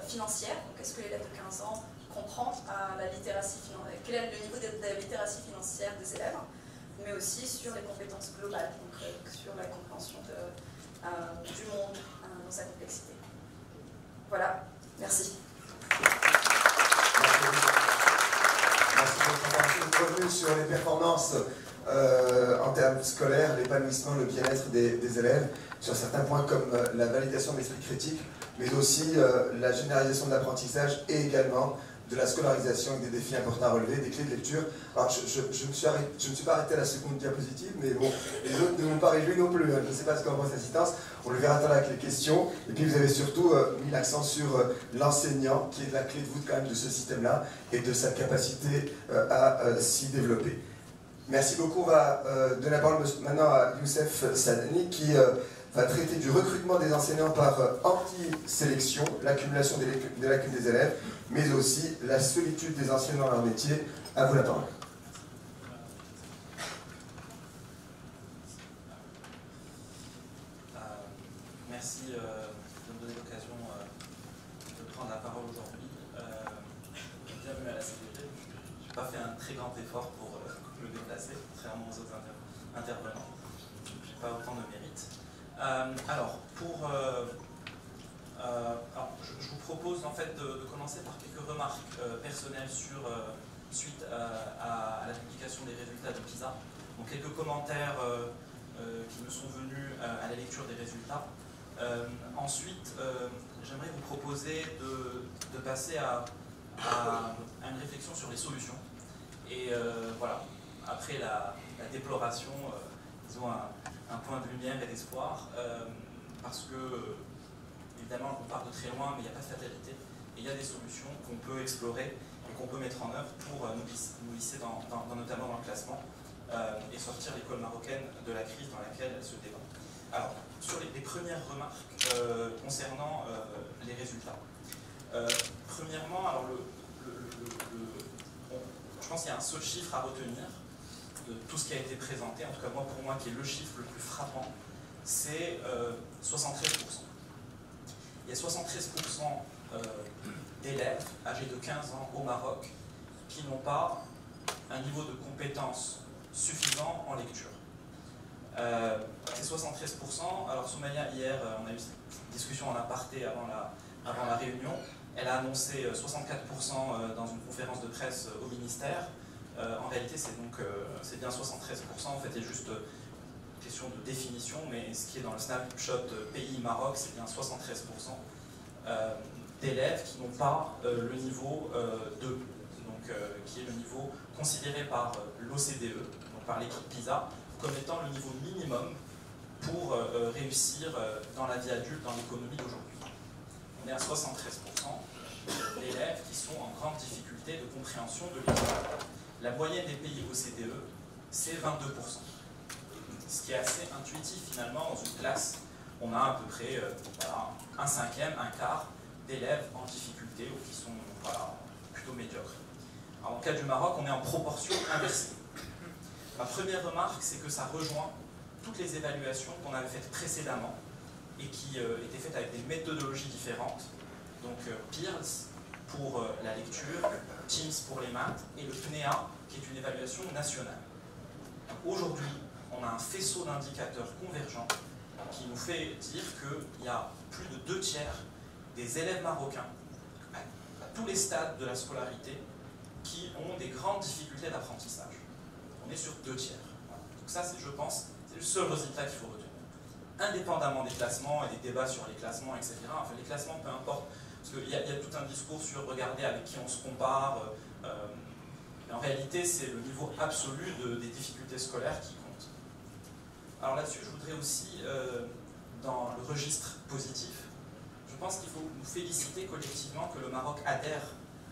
financières. Donc est-ce que l'élève de 15 ans comprend la littératie financière, quel est le niveau de la littératie financière des élèves, mais aussi sur les compétences globales, donc sur la compréhension du monde dans sa complexité. Voilà, merci. Merci pour votre revue sur les performances en termes scolaires, l'épanouissement, le bien-être des élèves, sur certains points comme la validation de l'esprit critique, mais aussi la généralisation de l'apprentissage et également de la scolarisation avec des défis importants à relever, des clés de lecture. Alors je ne suis pas arrêté à la seconde diapositive, mais bon, les autres ne m'ont pas réjoui non plus. Je ne sais pas ce qu'en pense l'assistance, on le verra tout à l'heure avec les questions. Et puis vous avez surtout mis l'accent sur l'enseignant, qui est la clé de voûte quand même de ce système-là, et de sa capacité à s'y développer. Merci beaucoup. On va donner la parole maintenant à Youssef Sadani, qui va traiter du recrutement des enseignants par anti-sélection, l'accumulation des lacunes des élèves, mais aussi la solitude des enseignants dans leur métier. À vous la parole. Merci de me donner l'occasion de prendre la parole aujourd'hui. Bienvenue à la CDG. Je n'ai pas fait un très grand effort pour me déplacer, contrairement aux autres intervenants. Je n'ai pas autant de mérite. Alors, je vous propose en fait de commencer par quelques remarques personnelles suite à la publication des résultats de PISA. Donc quelques commentaires qui me sont venus à la lecture des résultats. Ensuite, j'aimerais vous proposer de passer à une réflexion sur les solutions. Et voilà, après la déploration, disons un point de lumière et d'espoir, parce que, évidemment, on part de très loin, mais il n'y a pas de fatalité. Et il y a des solutions qu'on peut explorer et qu'on peut mettre en œuvre pour nous hisser notamment dans le classement et sortir l'école marocaine de la crise dans laquelle elle se débat. Alors, sur les premières remarques concernant les résultats. Premièrement, alors je pense qu'il y a un seul chiffre à retenir de tout ce qui a été présenté, en tout cas pour moi qui est le chiffre le plus frappant, c'est 73%. Il y a 73% d'élèves âgés de 15 ans au Maroc qui n'ont pas un niveau de compétence suffisant en lecture. C'est 73%. Alors Soumaïa, hier, on a eu cette discussion en aparté avant la réunion. Elle a annoncé 64% dans une conférence de presse au ministère. En réalité, c'est bien 73%. En fait, il y a juste une question de définition, mais ce qui est dans le snapshot pays Maroc, c'est bien 73% d'élèves qui n'ont pas le niveau 2, donc qui est le niveau considéré par l'OCDE, donc par l'équipe PISA, comme étant le niveau minimum pour réussir dans la vie adulte, dans l'économie d'aujourd'hui. On est à 73% d'élèves qui sont en grande difficulté de compréhension de l'école. La moyenne des pays OCDE, c'est 22%. Ce qui est assez intuitif finalement. Dans une classe, on a à peu près un cinquième, un quart d'élèves en difficulté ou qui sont plutôt médiocres. Alors, dans le cas du Maroc, on est en proportion inversée. Ma première remarque, c'est que ça rejoint toutes les évaluations qu'on avait faites précédemment et qui étaient faites avec des méthodologies différentes. Donc PIRLS pour la lecture, TIMSS pour les maths et le PNEA qui est une évaluation nationale. Aujourd'hui, on a un faisceau d'indicateurs convergents qui nous fait dire qu'il y a plus de 2 tiers des élèves marocains à tous les stades de la scolarité qui ont des grandes difficultés d'apprentissage. On est sur 2 tiers. Voilà. Donc ça, je pense, c'est le seul résultat qu'il faut retenir. Indépendamment des classements et des débats sur les classements, etc. Enfin, les classements, peu importe, parce qu'il y a tout un discours sur regarder avec qui on se compare. En réalité, c'est le niveau absolu des difficultés scolaires qui compte. Alors là-dessus, je voudrais aussi, dans le registre positif, je pense qu'il faut nous féliciter collectivement que le Maroc adhère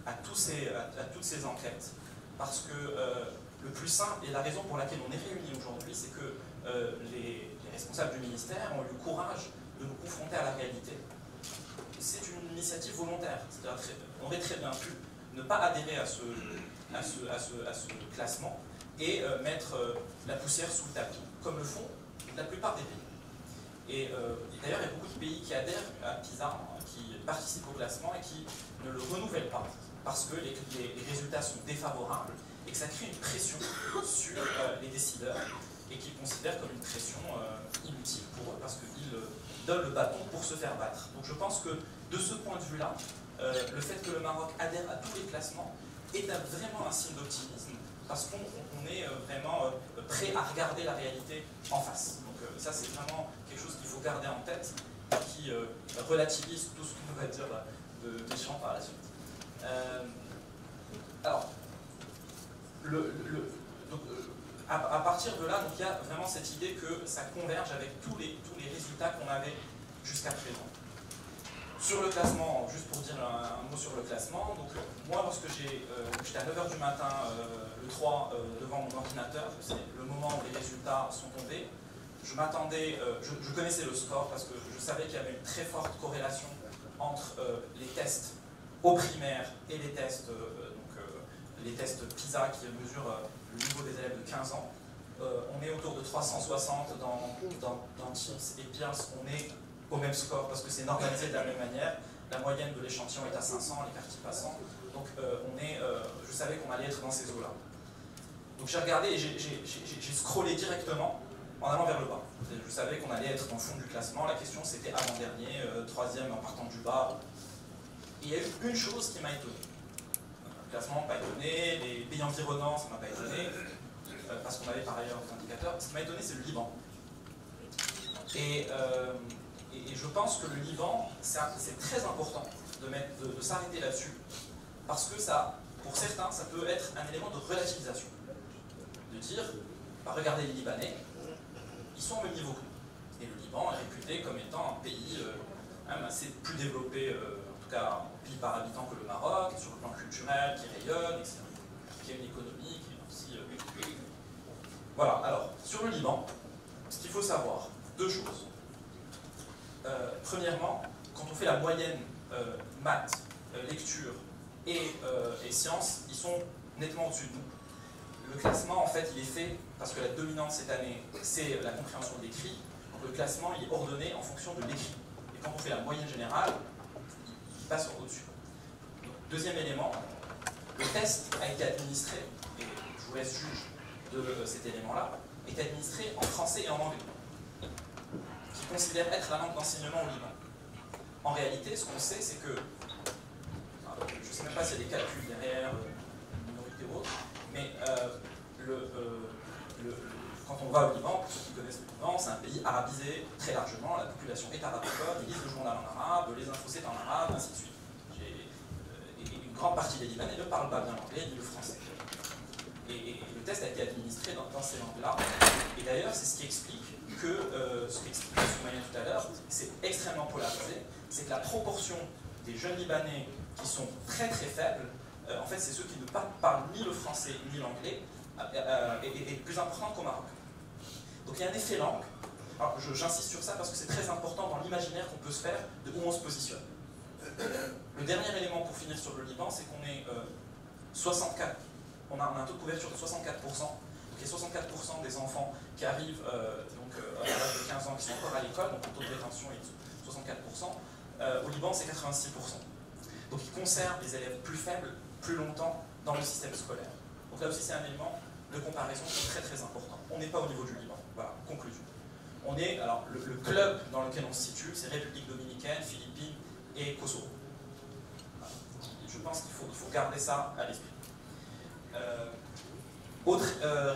à toutes ces enquêtes, parce que le plus simple, et la raison pour laquelle on est réunis aujourd'hui, c'est que les responsables du ministère ont eu le courage de nous confronter à la réalité. C'est une initiative volontaire. On aurait très bien pu ne pas adhérer à ce classement et mettre la poussière sous le tapis, comme le font la plupart des pays. Et d'ailleurs, il y a beaucoup de pays qui adhèrent à PISA, qui participent au classement et qui ne le renouvellent pas, parce que les résultats sont défavorables et que ça crée une pression sur les décideurs et qu'ils considèrent comme une pression inutile pour eux, parce qu'ils donnent le bâton pour se faire battre. Donc je pense que de ce point de vue-là, le fait que le Maroc adhère à tous les classements est vraiment un signe d'optimisme, parce qu'on est vraiment prêt à regarder la réalité en face. Donc ça, c'est vraiment quelque chose qu'il faut garder en tête et qui relativise tout ce qu'on va dire de méchant par la suite. Alors, à partir de là, donc, il y a vraiment cette idée que ça converge avec tous les résultats qu'on avait jusqu'à présent. Sur le classement, juste pour dire un mot sur le classement, donc moi lorsque j'étais à 9h du matin le 3 devant mon ordinateur, c'est le moment où les résultats sont tombés, je m'attendais, je connaissais le score parce que je savais qu'il y avait une très forte corrélation entre les tests au primaire et les tests, les tests PISA qui mesurent le niveau des élèves de 15 ans. On est autour de 360 dans Teams et Pearls, on est au même score parce que c'est normalisé de la même manière. La moyenne de l'échantillon est à 500, les quartiers passants. Donc je savais qu'on allait être dans ces eaux-là. Donc j'ai regardé et j'ai scrollé directement en allant vers le bas. Je savais qu'on allait être dans le fond du classement. La question c'était avant-dernier, troisième en partant du bas. Et il y a eu une chose qui m'a étonné. Le classement, pas étonné. Les pays environnants, ça m'a pas étonné. Parce qu'on avait par ailleurs des indicateurs. Ce qui m'a étonné, c'est le Liban. Et je pense que le Liban, c'est très important de s'arrêter là-dessus, parce que ça, pour certains, ça peut être un élément de relativisation. De dire, bah, regardez les Libanais, ils sont au même niveau que nous. Et le Liban est réputé comme étant un pays assez plus développé, en tout cas un pays par habitant que le Maroc, sur le plan culturel, qui rayonne, etc. Qui a une économie, qui est aussi... Voilà, alors, sur le Liban, ce qu'il faut savoir, deux choses. Premièrement, quand on fait la moyenne maths, lecture et sciences, ils sont nettement au-dessus de nous. Le classement, en fait, il est fait parce que la dominante cette année, c'est la compréhension de l'écrit. Donc le classement, il est ordonné en fonction de l'écrit. Et quand on fait la moyenne générale, il passe au-dessus. Deuxième élément, le test a été administré, et je vous laisse juge de cet élément-là, est administré en français et en anglais, qui considère être la langue d'enseignement au Liban. En réalité, ce qu'on sait, c'est que, je ne sais même pas s'il y a des calculs derrière, minorité ou autre, mais quand on va au Liban, pour ceux qui connaissent le Liban, c'est un pays arabisé très largement, la population est arabophone, ils lisent le journal en arabe, les infos c'est en arabe, ainsi de suite. Et une grande partie des Libanais ne parlent pas bien l'anglais ni le français. Et le test a été administré dans ces langues-là. Et d'ailleurs, c'est ce qui explique que, ce qu'expliquait Soumaïa tout à l'heure, c'est extrêmement polarisé, c'est que la proportion des jeunes Libanais qui sont très très faibles, en fait, c'est ceux qui ne parlent ni le français ni l'anglais, est plus importante qu'au Maroc. Donc il y a un effet langue. Alors j'insiste sur ça parce que c'est très important dans l'imaginaire qu'on peut se faire de où on se positionne. Le dernier élément pour finir sur le Liban, c'est qu'on est 64. On a un taux de couverture de 64%. Donc il y a 64% des enfants qui arrivent à l'âge de 15 ans qui sont encore à l'école, donc le taux de rétention est de 64%. Au Liban, c'est 86%. Donc ils conservent les élèves plus faibles plus longtemps dans le système scolaire. Donc là aussi, c'est un élément de comparaison qui est très très important. On n'est pas au niveau du Liban. Voilà, conclusion. On est, alors, le club dans lequel on se situe, c'est République dominicaine, Philippines et Kosovo. Voilà. Je pense qu'il faut garder ça à l'esprit. Autre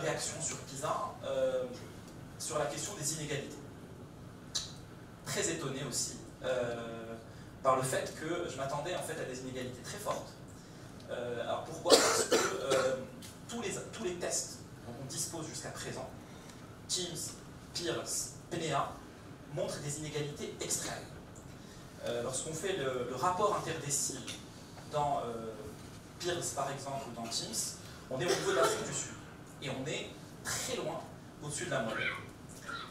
réaction sur PISA, sur la question des inégalités. Très étonné aussi par le fait que je m'attendais en fait à des inégalités très fortes. Alors pourquoi? Parce que tous les tests dont on dispose jusqu'à présent, Teams, Pearls, PNEA, montrent des inégalités extrêmes. Lorsqu'on fait le rapport interdécile dans Pearls par exemple ou dans Teams, on est au niveau de l'Afrique du Sud et on est très loin au-dessus de la moyenne.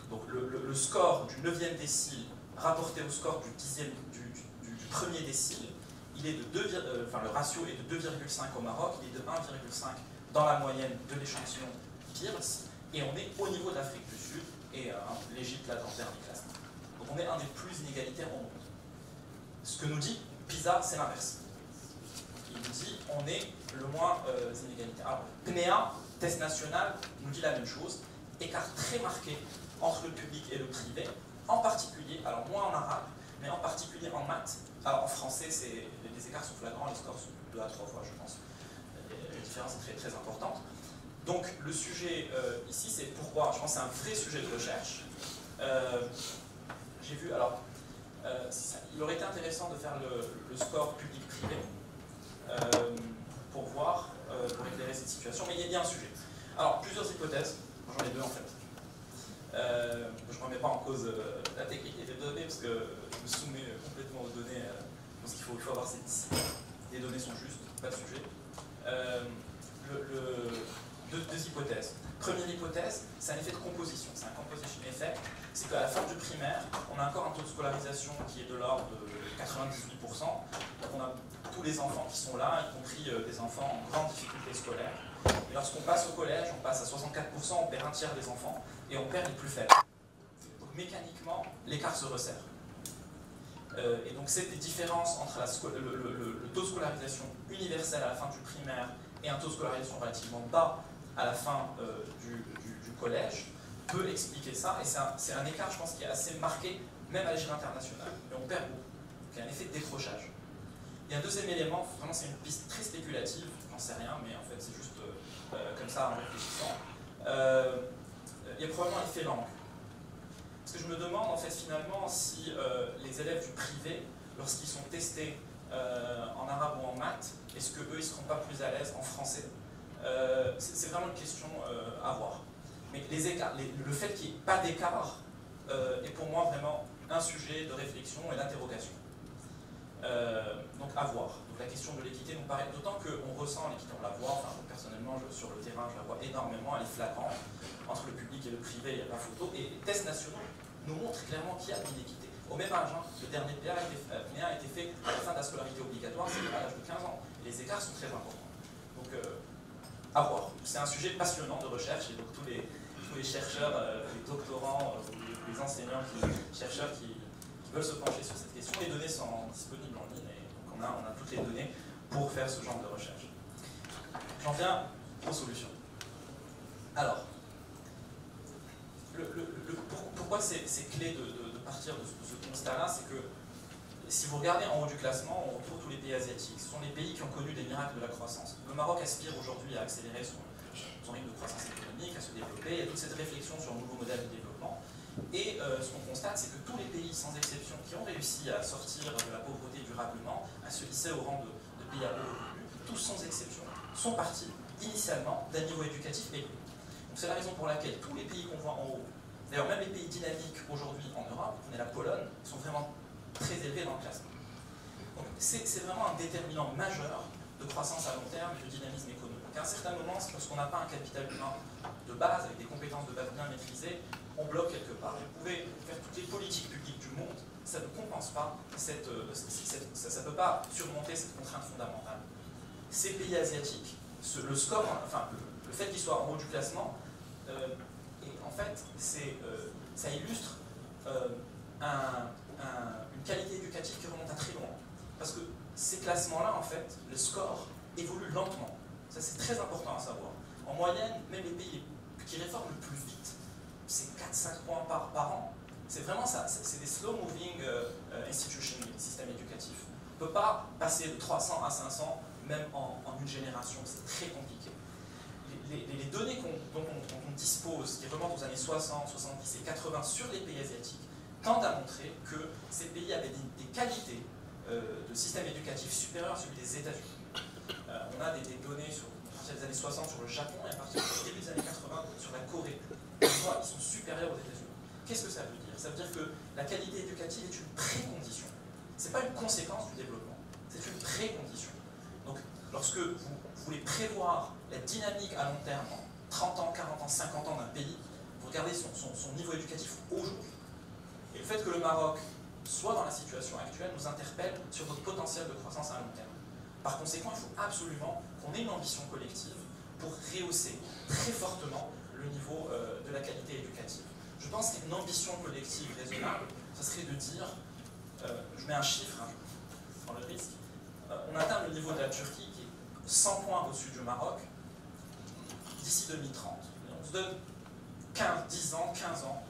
Donc le score du 9e décile rapporté au score du 10e, du 1er décile, il est de le ratio est de 2,5 au Maroc, il est de 1,5 dans la moyenne de l'échantillon Pearls, et on est au niveau de l'Afrique du Sud, et l'Égypte là dans le dernier classement. Donc on est un des plus inégalitaires au monde. Ce que nous dit PISA, c'est l'inverse. Il nous dit on est le moins inégalitaire. Alors, PNEA, test national, nous dit la même chose, écart très marqué entre le public et le privé, en particulier, alors moins en arabe, mais en particulier en maths. Alors en français, les écarts sont flagrants, les scores sont 2 à 3 fois, je pense. La différence est très très importante. Donc le sujet ici, c'est pourquoi, je pense que c'est un vrai sujet de recherche. J'ai vu, alors, il aurait été intéressant de faire le score public-privé, pour voir, pour éclairer cette situation. Mais il y a un sujet. Alors, plusieurs hypothèses. J'en ai deux en fait. Je ne remets pas en cause la technique des données parce que je me soumets complètement aux données. Parce qu'il faut avoir ces disciplines. Les données sont justes, pas de sujet. Deux hypothèses. Première hypothèse, c'est un effet de composition, c'est un composition effect. C'est qu'à la fin du primaire, on a encore un taux de scolarisation qui est de l'ordre de 98%. Donc on a tous les enfants qui sont là, y compris des enfants en grande difficulté scolaire. Et lorsqu'on passe au collège, on passe à 64%, on perd un tiers des enfants et on perd les plus faibles. Donc mécaniquement, l'écart se resserre. Et donc c'est des différences entre le taux de scolarisation universel à la fin du primaire et un taux de scolarisation relativement bas à la fin du collège peut expliquer ça. Et c'est un écart, je pense, qui est assez marqué, même à l'échelle internationale. Et on perd beaucoup. Donc il y a un effet de décrochage. Il y a un deuxième élément, vraiment c'est une piste très spéculative, j'en sais rien, mais en fait c'est juste comme ça en réfléchissant. Il y a probablement l'effet langue. Parce que je me demande en fait finalement si les élèves du privé, lorsqu'ils sont testés en arabe ou en maths, est-ce qu'eux ils ne seront pas plus à l'aise en français? C'est vraiment une question à voir. Mais les écarts, le fait qu'il n'y ait pas d'écart est pour moi vraiment un sujet de réflexion et d'interrogation. Donc à voir. Donc la question de l'équité nous paraît, d'autant qu'on ressent l'équité, on la voit, enfin personnellement sur le terrain je la vois énormément, elle est flagrante. Entre le public et le privé, il n'y a pas photo. Et les tests nationaux nous montrent clairement qu'il y a une inéquité. Au même âge, le dernier PA a été fait à la fin de la scolarité obligatoire, c'est à l'âge de 15 ans. Et les écarts sont très importants. Donc à voir. C'est un sujet passionnant de recherche et donc tous les chercheurs, les doctorants, les enseignants, chercheurs qui veulent se pencher sur cette question, les données sont disponibles en ligne et donc on a toutes les données pour faire ce genre de recherche. J'en viens aux solutions. Alors, pourquoi c'est clé de partir de ce constat-là, c'est que si vous regardez en haut du classement, on retrouve tous les pays asiatiques. Ce sont les pays qui ont connu des miracles de la croissance. Le Maroc aspire aujourd'hui à accélérer son rythme de croissance économique, à se développer. Il y a toute cette réflexion sur un nouveau modèle de développement. Et ce qu'on constate, c'est que tous les pays, sans exception, qui ont réussi à sortir de la pauvreté durablement, à se hisser au rang de pays à haut revenu, tous sans exception, sont partis initialement d'un niveau éducatif élevé. Donc c'est la raison pour laquelle tous les pays qu'on voit en haut, d'ailleurs même les pays dynamiques aujourd'hui en Europe, on est la Pologne, sont vraiment très élevés dans le classement. Donc c'est vraiment un déterminant majeur de croissance à long terme et de dynamisme économique. À un certain moment, lorsqu'on n'a pas un capital humain de base, avec des compétences de base bien maîtrisées, on bloque quelque part. Vous pouvez faire toutes les politiques publiques du monde, ça ne compense pas ça ne peut pas surmonter cette contrainte fondamentale. Ces pays asiatiques, le score, enfin le fait qu'ils soient en haut du classement, et en fait, ça illustre une qualité éducative qui remonte à très loin. Parce que ces classements-là, en fait, le score évolue lentement. Ça, c'est très important à savoir. En moyenne, même les pays qui réforment le plus vite, c'est 4-5 points par an. C'est vraiment ça, c'est des slow-moving institutions, système éducatif. On ne peut pas passer de 300 à 500, même en une génération, c'est très compliqué. Les données dont on dispose, qui remontent aux années 60, 70 et 80 sur les pays asiatiques, tendent à montrer que ces pays avaient des qualités de système éducatif supérieures à celui des États-Unis. On a des données à partir des années 60 sur le Japon et à partir du début des années 80 sur la Corée. Ils sont supérieurs aux États-Unis. Qu'est-ce que ça veut dire? Ça veut dire que la qualité éducative est une précondition. Ce n'est pas une conséquence du développement, c'est une précondition. Donc, lorsque vous voulez prévoir la dynamique à long terme, en 30 ans, 40 ans, 50 ans d'un pays, vous regardez son niveau éducatif aujourd'hui. Et le fait que le Maroc soit dans la situation actuelle nous interpelle sur notre potentiel de croissance à long terme. Par conséquent, il faut absolument qu'on ait une ambition collective pour rehausser très fortement le niveau de la qualité éducative. Je pense qu'une ambition collective raisonnable, ce serait de dire, je mets un chiffre, hein, je prends le risque, on atteint le niveau de la Turquie qui est 100 points au-dessus du Maroc d'ici 2030. Et on se donne 10 ans, 15 ans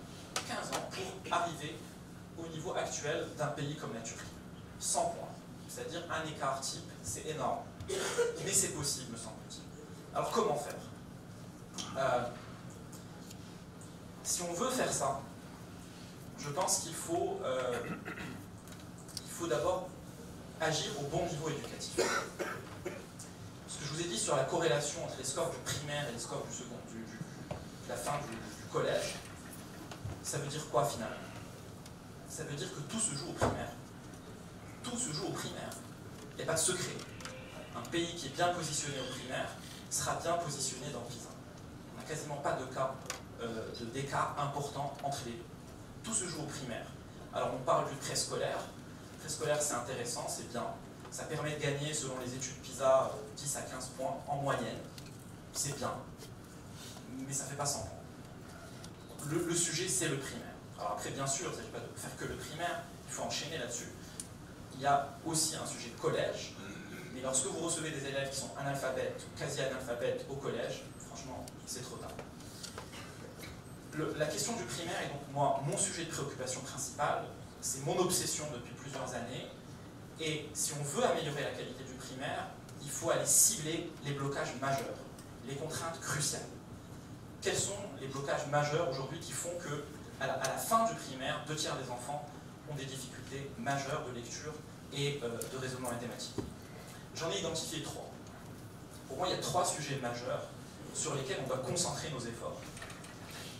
pour arriver au niveau actuel d'un pays comme la Turquie. 100 points. C'est-à-dire un écart type, c'est énorme. Mais c'est possible, me semble-t-il. Alors comment faire? Si on veut faire ça, je pense qu'il faut d'abord agir au bon niveau éducatif. ce que je vous ai dit sur la corrélation entre les scores du primaire et les scores du second, de la fin du collège, ça veut dire quoi finalement? Ça veut dire que tout se joue au primaire. Tout se joue au primaire. Il n'y a pas de secret. Un pays qui est bien positionné au primaire sera bien positionné dans PISA. On n'a quasiment pas de cas d'écart important entre les deux. Tout se joue au primaire. Alors on parle du préscolaire. Le préscolaire c'est intéressant, c'est bien. Ça permet de gagner, selon les études PISA, 10 à 15 points en moyenne. C'est bien. Mais ça ne fait pas 100 points. Le sujet c'est le primaire. Alors après bien sûr, il ne s'agit pas de faire que le primaire, il faut enchaîner là-dessus. Il y a aussi un sujet collège. Mais lorsque vous recevez des élèves qui sont analphabètes ou quasi-analphabètes au collège, franchement, c'est trop tard. La question du primaire est donc mon sujet de préoccupation principal, c'est mon obsession depuis plusieurs années, et si on veut améliorer la qualité du primaire, il faut aller cibler les blocages majeurs, les contraintes cruciales. Quels sont les blocages majeurs aujourd'hui qui font que, à la fin du primaire, 2 tiers des enfants ont des difficultés majeures de lecture et de raisonnement mathématique? J'en ai identifié 3. Pour moi, il y a 3 sujets majeurs sur lesquels on doit concentrer nos efforts.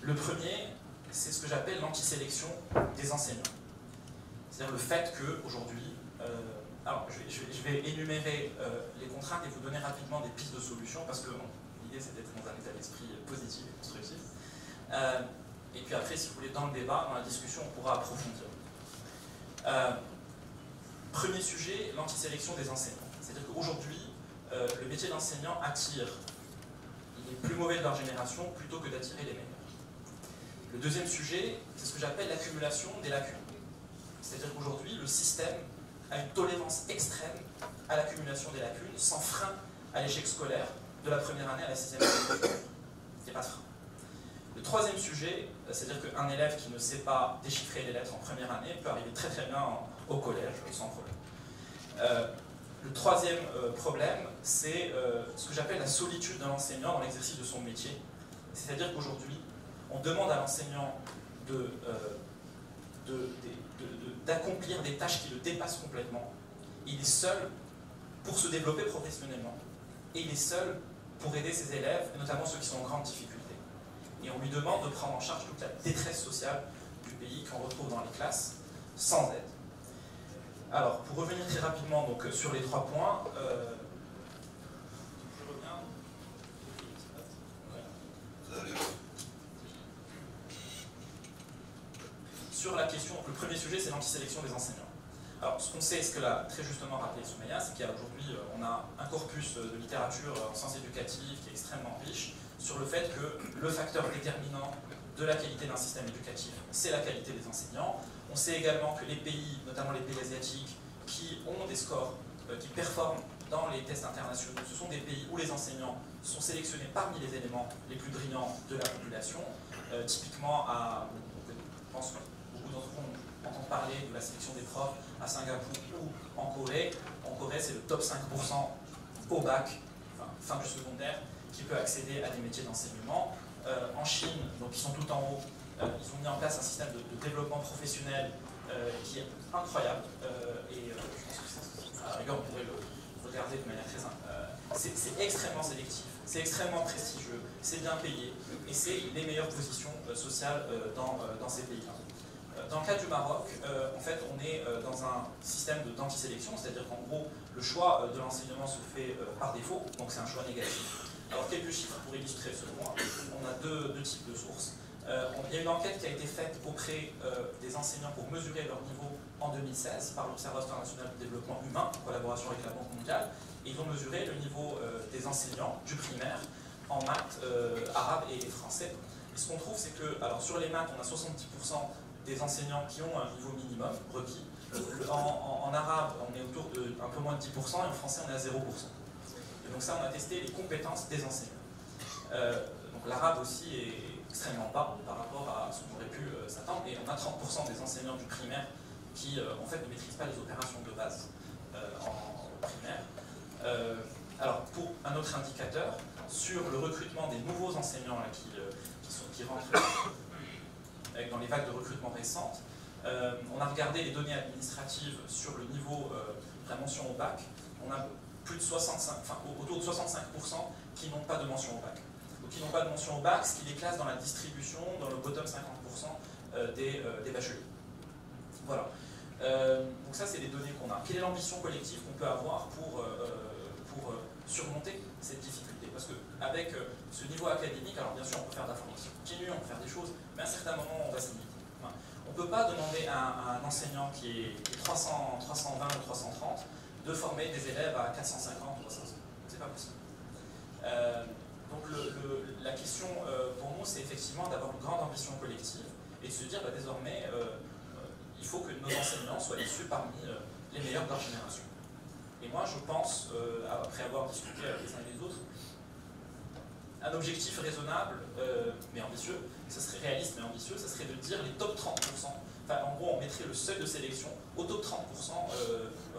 Le premier, c'est ce que j'appelle l'antisélection des enseignants. C'est-à-dire le fait qu'aujourd'hui, alors je vais énumérer les contraintes et vous donner rapidement des pistes de solutions, parce que l'idée c'est d'être dans un état d'esprit positif et constructif. Et puis après, si vous voulez, dans le débat, dans la discussion, on pourra approfondir. Premier sujet, l'antisélection des enseignants. C'est-à-dire qu'aujourd'hui, le métier d'enseignant attire les plus mauvais de leur génération plutôt que d'attirer les meilleurs. Le deuxième sujet, c'est ce que j'appelle l'accumulation des lacunes. C'est-à-dire qu'aujourd'hui, le système a une tolérance extrême à l'accumulation des lacunes, sans frein à l'échec scolaire de la première année à la 6e année. Il n'y a pas de frein. Le troisième sujet, c'est-à-dire qu'un élève qui ne sait pas déchiffrer les lettres en première année peut arriver très très bien au collège, sans problème. Le troisième problème, c'est ce que j'appelle la solitude de l'enseignant dans l'exercice de son métier. C'est-à-dire qu'aujourd'hui, on demande à l'enseignant d'accomplir des tâches qui le dépassent complètement. Il est seul pour se développer professionnellement. Et il est seul pour aider ses élèves, notamment ceux qui sont en grande difficulté. Et on lui demande de prendre en charge toute la détresse sociale du pays qu'on retrouve dans les classes, sans aide. Alors, pour revenir très rapidement donc, sur les 3 points, je reviens. Sur la question, le premier sujet, c'est l'antisélection des enseignants. Alors, ce qu'on sait, ce que l'a très justement rappelé Soumaïa, c'est qu'aujourd'hui, on a un corpus de littérature en sciences éducatives qui est extrêmement riche sur le fait que le facteur déterminant de la qualité d'un système éducatif, c'est la qualité des enseignants. On sait également que les pays, notamment les pays asiatiques, qui ont des scores qui performent dans les tests internationaux, ce sont des pays où les enseignants sont sélectionnés parmi les éléments les plus brillants de la population. Typiquement, je pense que beaucoup d'entre vous entendent parler de la sélection des profs à Singapour ou en Corée. En Corée, c'est le top 5% au bac, fin du secondaire, qui peut accéder à des métiers d'enseignement. En Chine, donc ils sont tout en haut, ils ont mis en place un système de développement professionnel qui est incroyable. Et je pense que à la rigueur, on pourrait le regarder de manière très simple. C'est extrêmement sélectif, c'est extrêmement prestigieux, c'est bien payé, et c'est les meilleures positions sociales dans ces pays-là. Dans le cas du Maroc, en fait, on est dans un système d'antisélection, c'est-à-dire qu'en gros, le choix de l'enseignement se fait par défaut, donc c'est un choix négatif. Alors, quelques chiffres pour illustrer ce point. On a deux types de sources. Il y a une enquête qui a été faite auprès des enseignants pour mesurer leur niveau en 2016 par l'Observatoire national du développement humain, en collaboration avec la Banque mondiale, et ils ont mesuré le niveau des enseignants du primaire en maths, arabe et français. Et ce qu'on trouve, c'est que, alors sur les maths, on a 70% des enseignants qui ont un niveau minimum requis. En arabe, on est autour de un peu moins de 10%, et en français, on est à 0%. Et donc ça, on a testé les compétences des enseignants. Donc l'arabe aussi est extrêmement bas par rapport à ce qu'on aurait pu s'attendre, et on a 30% des enseignants du primaire qui, en fait, ne maîtrisent pas les opérations de base en primaire. Alors, pour un autre indicateur, sur le recrutement des nouveaux enseignants là, qui rentrent dans les vagues de recrutement récentes, on a regardé les données administratives sur le niveau de la mention au bac. On a plus de 65, enfin, autour de 65% qui n'ont pas de mention au bac. Donc qui n'ont pas de mention au bac, ce qui les classe dans la distribution, dans le bottom 50% des bacheliers. Voilà. Donc ça, c'est les données qu'on a. Quelle est l'ambition collective qu'on peut avoir pour surmonter cette difficulté? Parce qu'avec ce niveau académique, alors bien sûr, on peut faire de la formation continue, on peut faire des choses, mais à un certain moment, on va se limiter. On ne peut pas demander à un enseignant qui est 320 ou 330 de former des élèves à 450 ou 500. C'est pas possible. Donc la question pour nous, c'est effectivement d'avoir une grande ambition collective et de se dire désormais, il faut que nos enseignants soient issus parmi les meilleurs de leur génération. Et moi, je pense, après avoir discuté avec les uns et les autres, un objectif raisonnable, mais ambitieux, ça serait réaliste mais ambitieux, ça serait de dire les top 30%, enfin en gros on mettrait le seuil de sélection au top 30%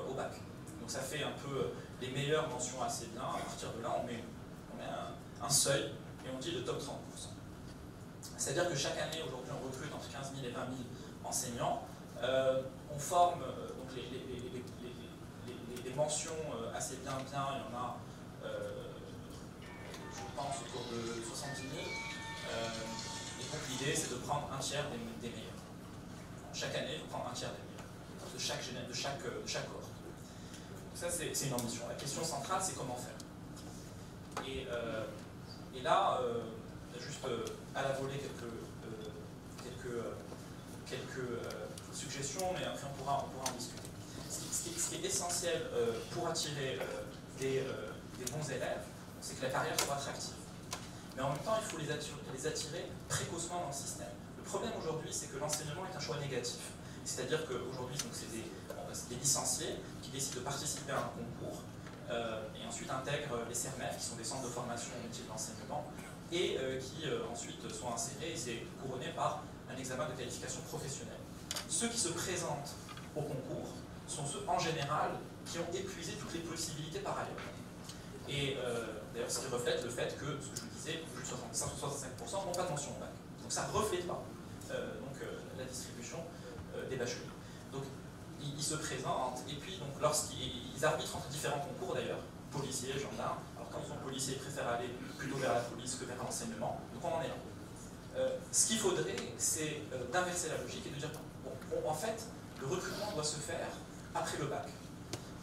au bac. Donc ça fait un peu les meilleures mentions assez bien, à partir de là on met un seuil et on dit le top 30%. C'est-à-dire que chaque année, aujourd'hui on recrute entre 15 000 et 20 000 enseignants, on forme donc les mentions assez bien, il y en a je pense autour de 70 000. Et donc l'idée, c'est de prendre un tiers des meilleurs. Chaque année, il faut prendre un tiers des meilleurs, de chaque cohorte. Ça, c'est une ambition. La question centrale, c'est comment faire. Et là, juste à la volée quelques suggestions, mais après on pourra en discuter. Ce qui est essentiel pour attirer des bons élèves, c'est que la carrière soit attractive. Mais en même temps, il faut les attirer précocement dans le système. Le problème aujourd'hui, c'est que l'enseignement est un choix négatif. C'est-à-dire qu'aujourd'hui, c'est des licenciés qui décident de participer à un concours et ensuite intègrent les CERMEF, qui sont des centres de formation au métier de l'enseignement, et qui ensuite sont insérés et c'est couronné par un examen de qualification professionnelle. Ceux qui se présentent au concours sont ceux, en général, qui ont épuisé toutes les possibilités par ailleurs. Et d'ailleurs, ce qui reflète le fait que, ce que je vous disais, plus de 65% n'ont pas de mention au bac. Donc ça ne reflète pas la distribution des bacheliers. Donc ils se présentent, et puis lorsqu'ils arbitrent entre différents concours d'ailleurs, policiers, gendarmes, alors quand ils sont policiers, ils préfèrent aller plutôt vers la police que vers l'enseignement, donc on en est là. Ce qu'il faudrait, c'est d'inverser la logique et de dire, en fait, le recrutement doit se faire après le bac.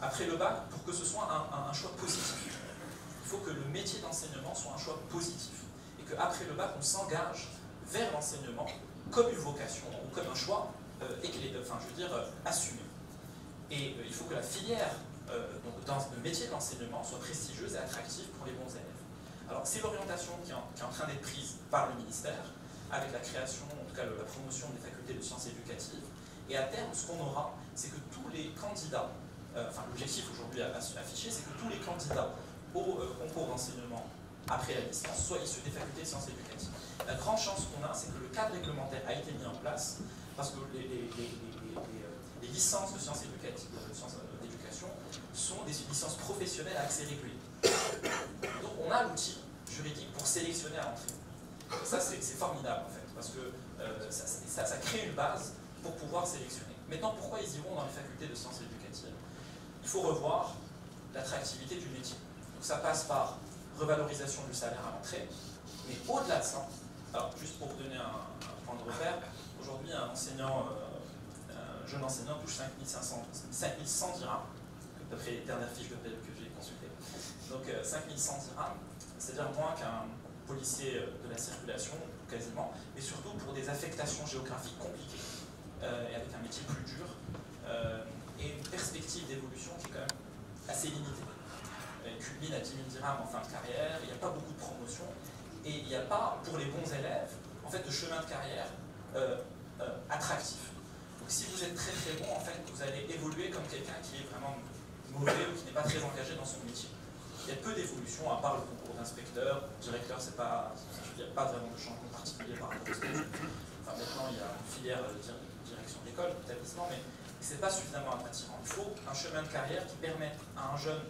Après le bac, pour que ce soit un choix positif. Il faut que le métier d'enseignement soit un choix positif. Et qu'après le bac, on s'engage vers l'enseignement comme une vocation ou comme un choix assumé. Et il faut que la filière dans le métier de l'enseignement soit prestigieuse et attractive pour les bons élèves. Alors c'est l'orientation qui est en train d'être prise par le ministère, avec la création, en tout cas la promotion des facultés de sciences éducatives. Et à terme, ce qu'on aura, c'est que tous les candidats, l'objectif aujourd'hui affiché, c'est que tous les candidats au concours d'enseignement après la licence soient issus des facultés de sciences éducatives. La grande chance qu'on a, c'est que le cadre réglementaire a été mis en place, parce que les licences de sciences éducatives, d'éducation, sont des licences professionnelles à accès régulier. Donc on a l'outil juridique pour sélectionner à l'entrée. Ça, c'est formidable en fait, parce que ça crée une base pour pouvoir sélectionner. Maintenant, pourquoi ils iront dans les facultés de sciences éducatives? Il faut revoir l'attractivité du métier. Donc ça passe par revalorisation du salaire à l'entrée, mais au-delà de ça, alors juste pour vous donner un point de repère, aujourd'hui un jeune enseignant touche 5100 dirhams, d'après les dernières fiches de paie que j'ai consultées. Donc 5100 dirhams, c'est-à-dire moins qu'un policier de la circulation, quasiment, mais surtout pour des affectations géographiques compliquées, et avec un métier plus dur, et une perspective d'évolution qui est quand même assez limitée. Il culmine à 10 000 dirhams en fin de carrière, il n'y a pas beaucoup de promotion, et il n'y a pas, pour les bons élèves, en fait, de chemin de carrière attractif. Donc si vous êtes très très bon, en fait, vous allez évoluer comme quelqu'un qui est vraiment mauvais ou qui n'est pas très engagé dans son métier. Il y a peu d'évolution, à part le concours d'inspecteur, directeur, il n'y a pas vraiment de changement particulier par rapport au stage. Enfin, maintenant, il y a une filière de direction d'école, d'établissement, mais ce n'est pas suffisamment attirant. Il faut un chemin de carrière qui permette à un jeune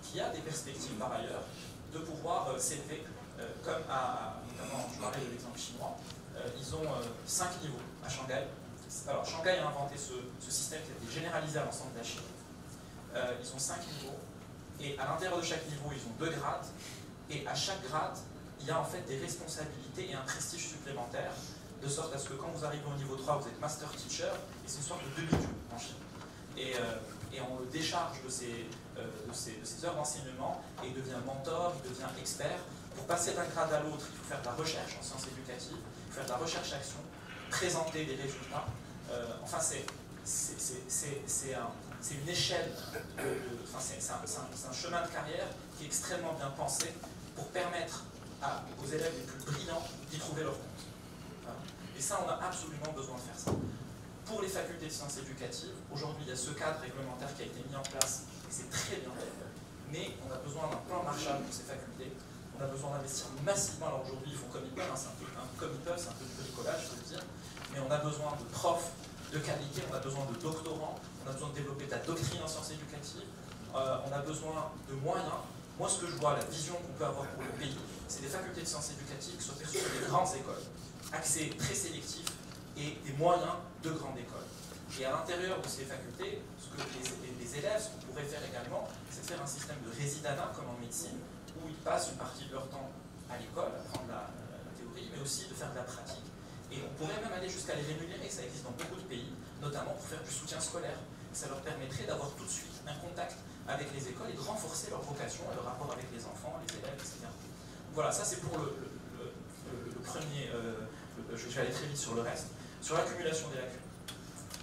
qui a des perspectives par ailleurs de pouvoir s'élever, comme notamment, je parlais de l'exemple chinois, ils ont 5 niveaux à Shanghai. Alors, Shanghai a inventé ce système qui a été généralisé à l'ensemble de la Chine. Ils ont 5 niveaux Et à l'intérieur de chaque niveau, ils ont 2 grades. Et à chaque grade, il y a en fait des responsabilités et un prestige supplémentaire, de sorte à ce que quand vous arrivez au niveau 3, vous êtes master teacher, et c'est une sorte de demi-dieu en Chine. Et on le décharge de ses heures d'enseignement, et il devient mentor, il devient expert. Pour passer d'un grade à l'autre, il faut faire de la recherche en sciences éducatives, il faut faire de la recherche-action, présenter des résultats. Enfin, c'est une échelle, c'est un chemin de carrière qui est extrêmement bien pensé pour permettre aux élèves les plus brillants d'y trouver leur compte. Voilà. Et ça, on a absolument besoin de faire ça. Pour les facultés de sciences éducatives, aujourd'hui, il y a ce cadre réglementaire qui a été mis en place, et c'est très bien fait, mais on a besoin d'un plan Marshall pour ces facultés. On a besoin d'investir massivement. Alors aujourd'hui, ils font comme ils peuvent, c'est un peu comme ils peuvent, c'est un peu du bricolage, je veux dire, mais on a besoin de profs de qualité, on a besoin de doctorants, on a besoin de développer de la doctrine en sciences éducatives, on a besoin de moyens. Moi, ce que je vois, la vision qu'on peut avoir pour le pays, c'est des facultés de sciences éducatives qui sont perçues comme des grandes écoles, accès très sélectif et des moyens de grandes écoles. Et à l'intérieur de ces facultés, ce que les élèves, ce qu'on pourrait faire également, c'est de faire un système de résidanat, comme en médecine, où ils passent une partie de leur temps à l'école, à apprendre la théorie, mais aussi de faire de la pratique. Et on pourrait même aller jusqu'à les rémunérer, ça existe dans beaucoup de pays, notamment pour faire du soutien scolaire. Ça leur permettrait d'avoir tout de suite un contact avec les écoles et de renforcer leur vocation et leur rapport avec les enfants, les élèves, etc. Voilà, ça c'est pour le premier, je vais aller très vite sur le reste, sur l'accumulation des lacunes.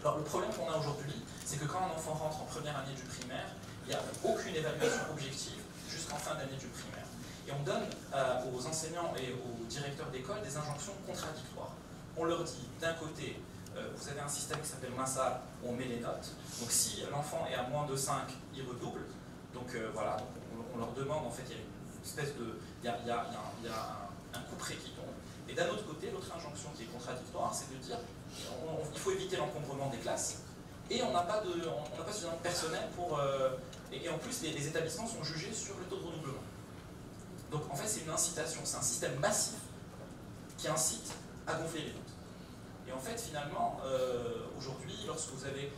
Alors le problème qu'on a aujourd'hui, c'est que quand un enfant rentre en première année du primaire, il n'y a aucune évaluation objective jusqu'en fin d'année du primaire. Et on donne aux enseignants et aux directeurs d'école des injonctions contradictoires. On leur dit, d'un côté, vous avez un système qui s'appelle Massal, où on met les notes. Donc si l'enfant est à moins de 5, il redouble. Donc voilà, donc on leur demande, en fait, il y a une espèce de... Il y a un couperet qui tombe. Et d'un autre côté, l'autre injonction qui est contradictoire, c'est de dire il faut éviter l'encombrement des classes, et on n'a pas suffisamment de personnel pour... et en plus, les établissements sont jugés sur le taux de redoublement. Donc en fait, c'est une incitation, c'est un système massif qui incite à gonfler les notes. Et en fait, finalement, aujourd'hui, lorsque vous avez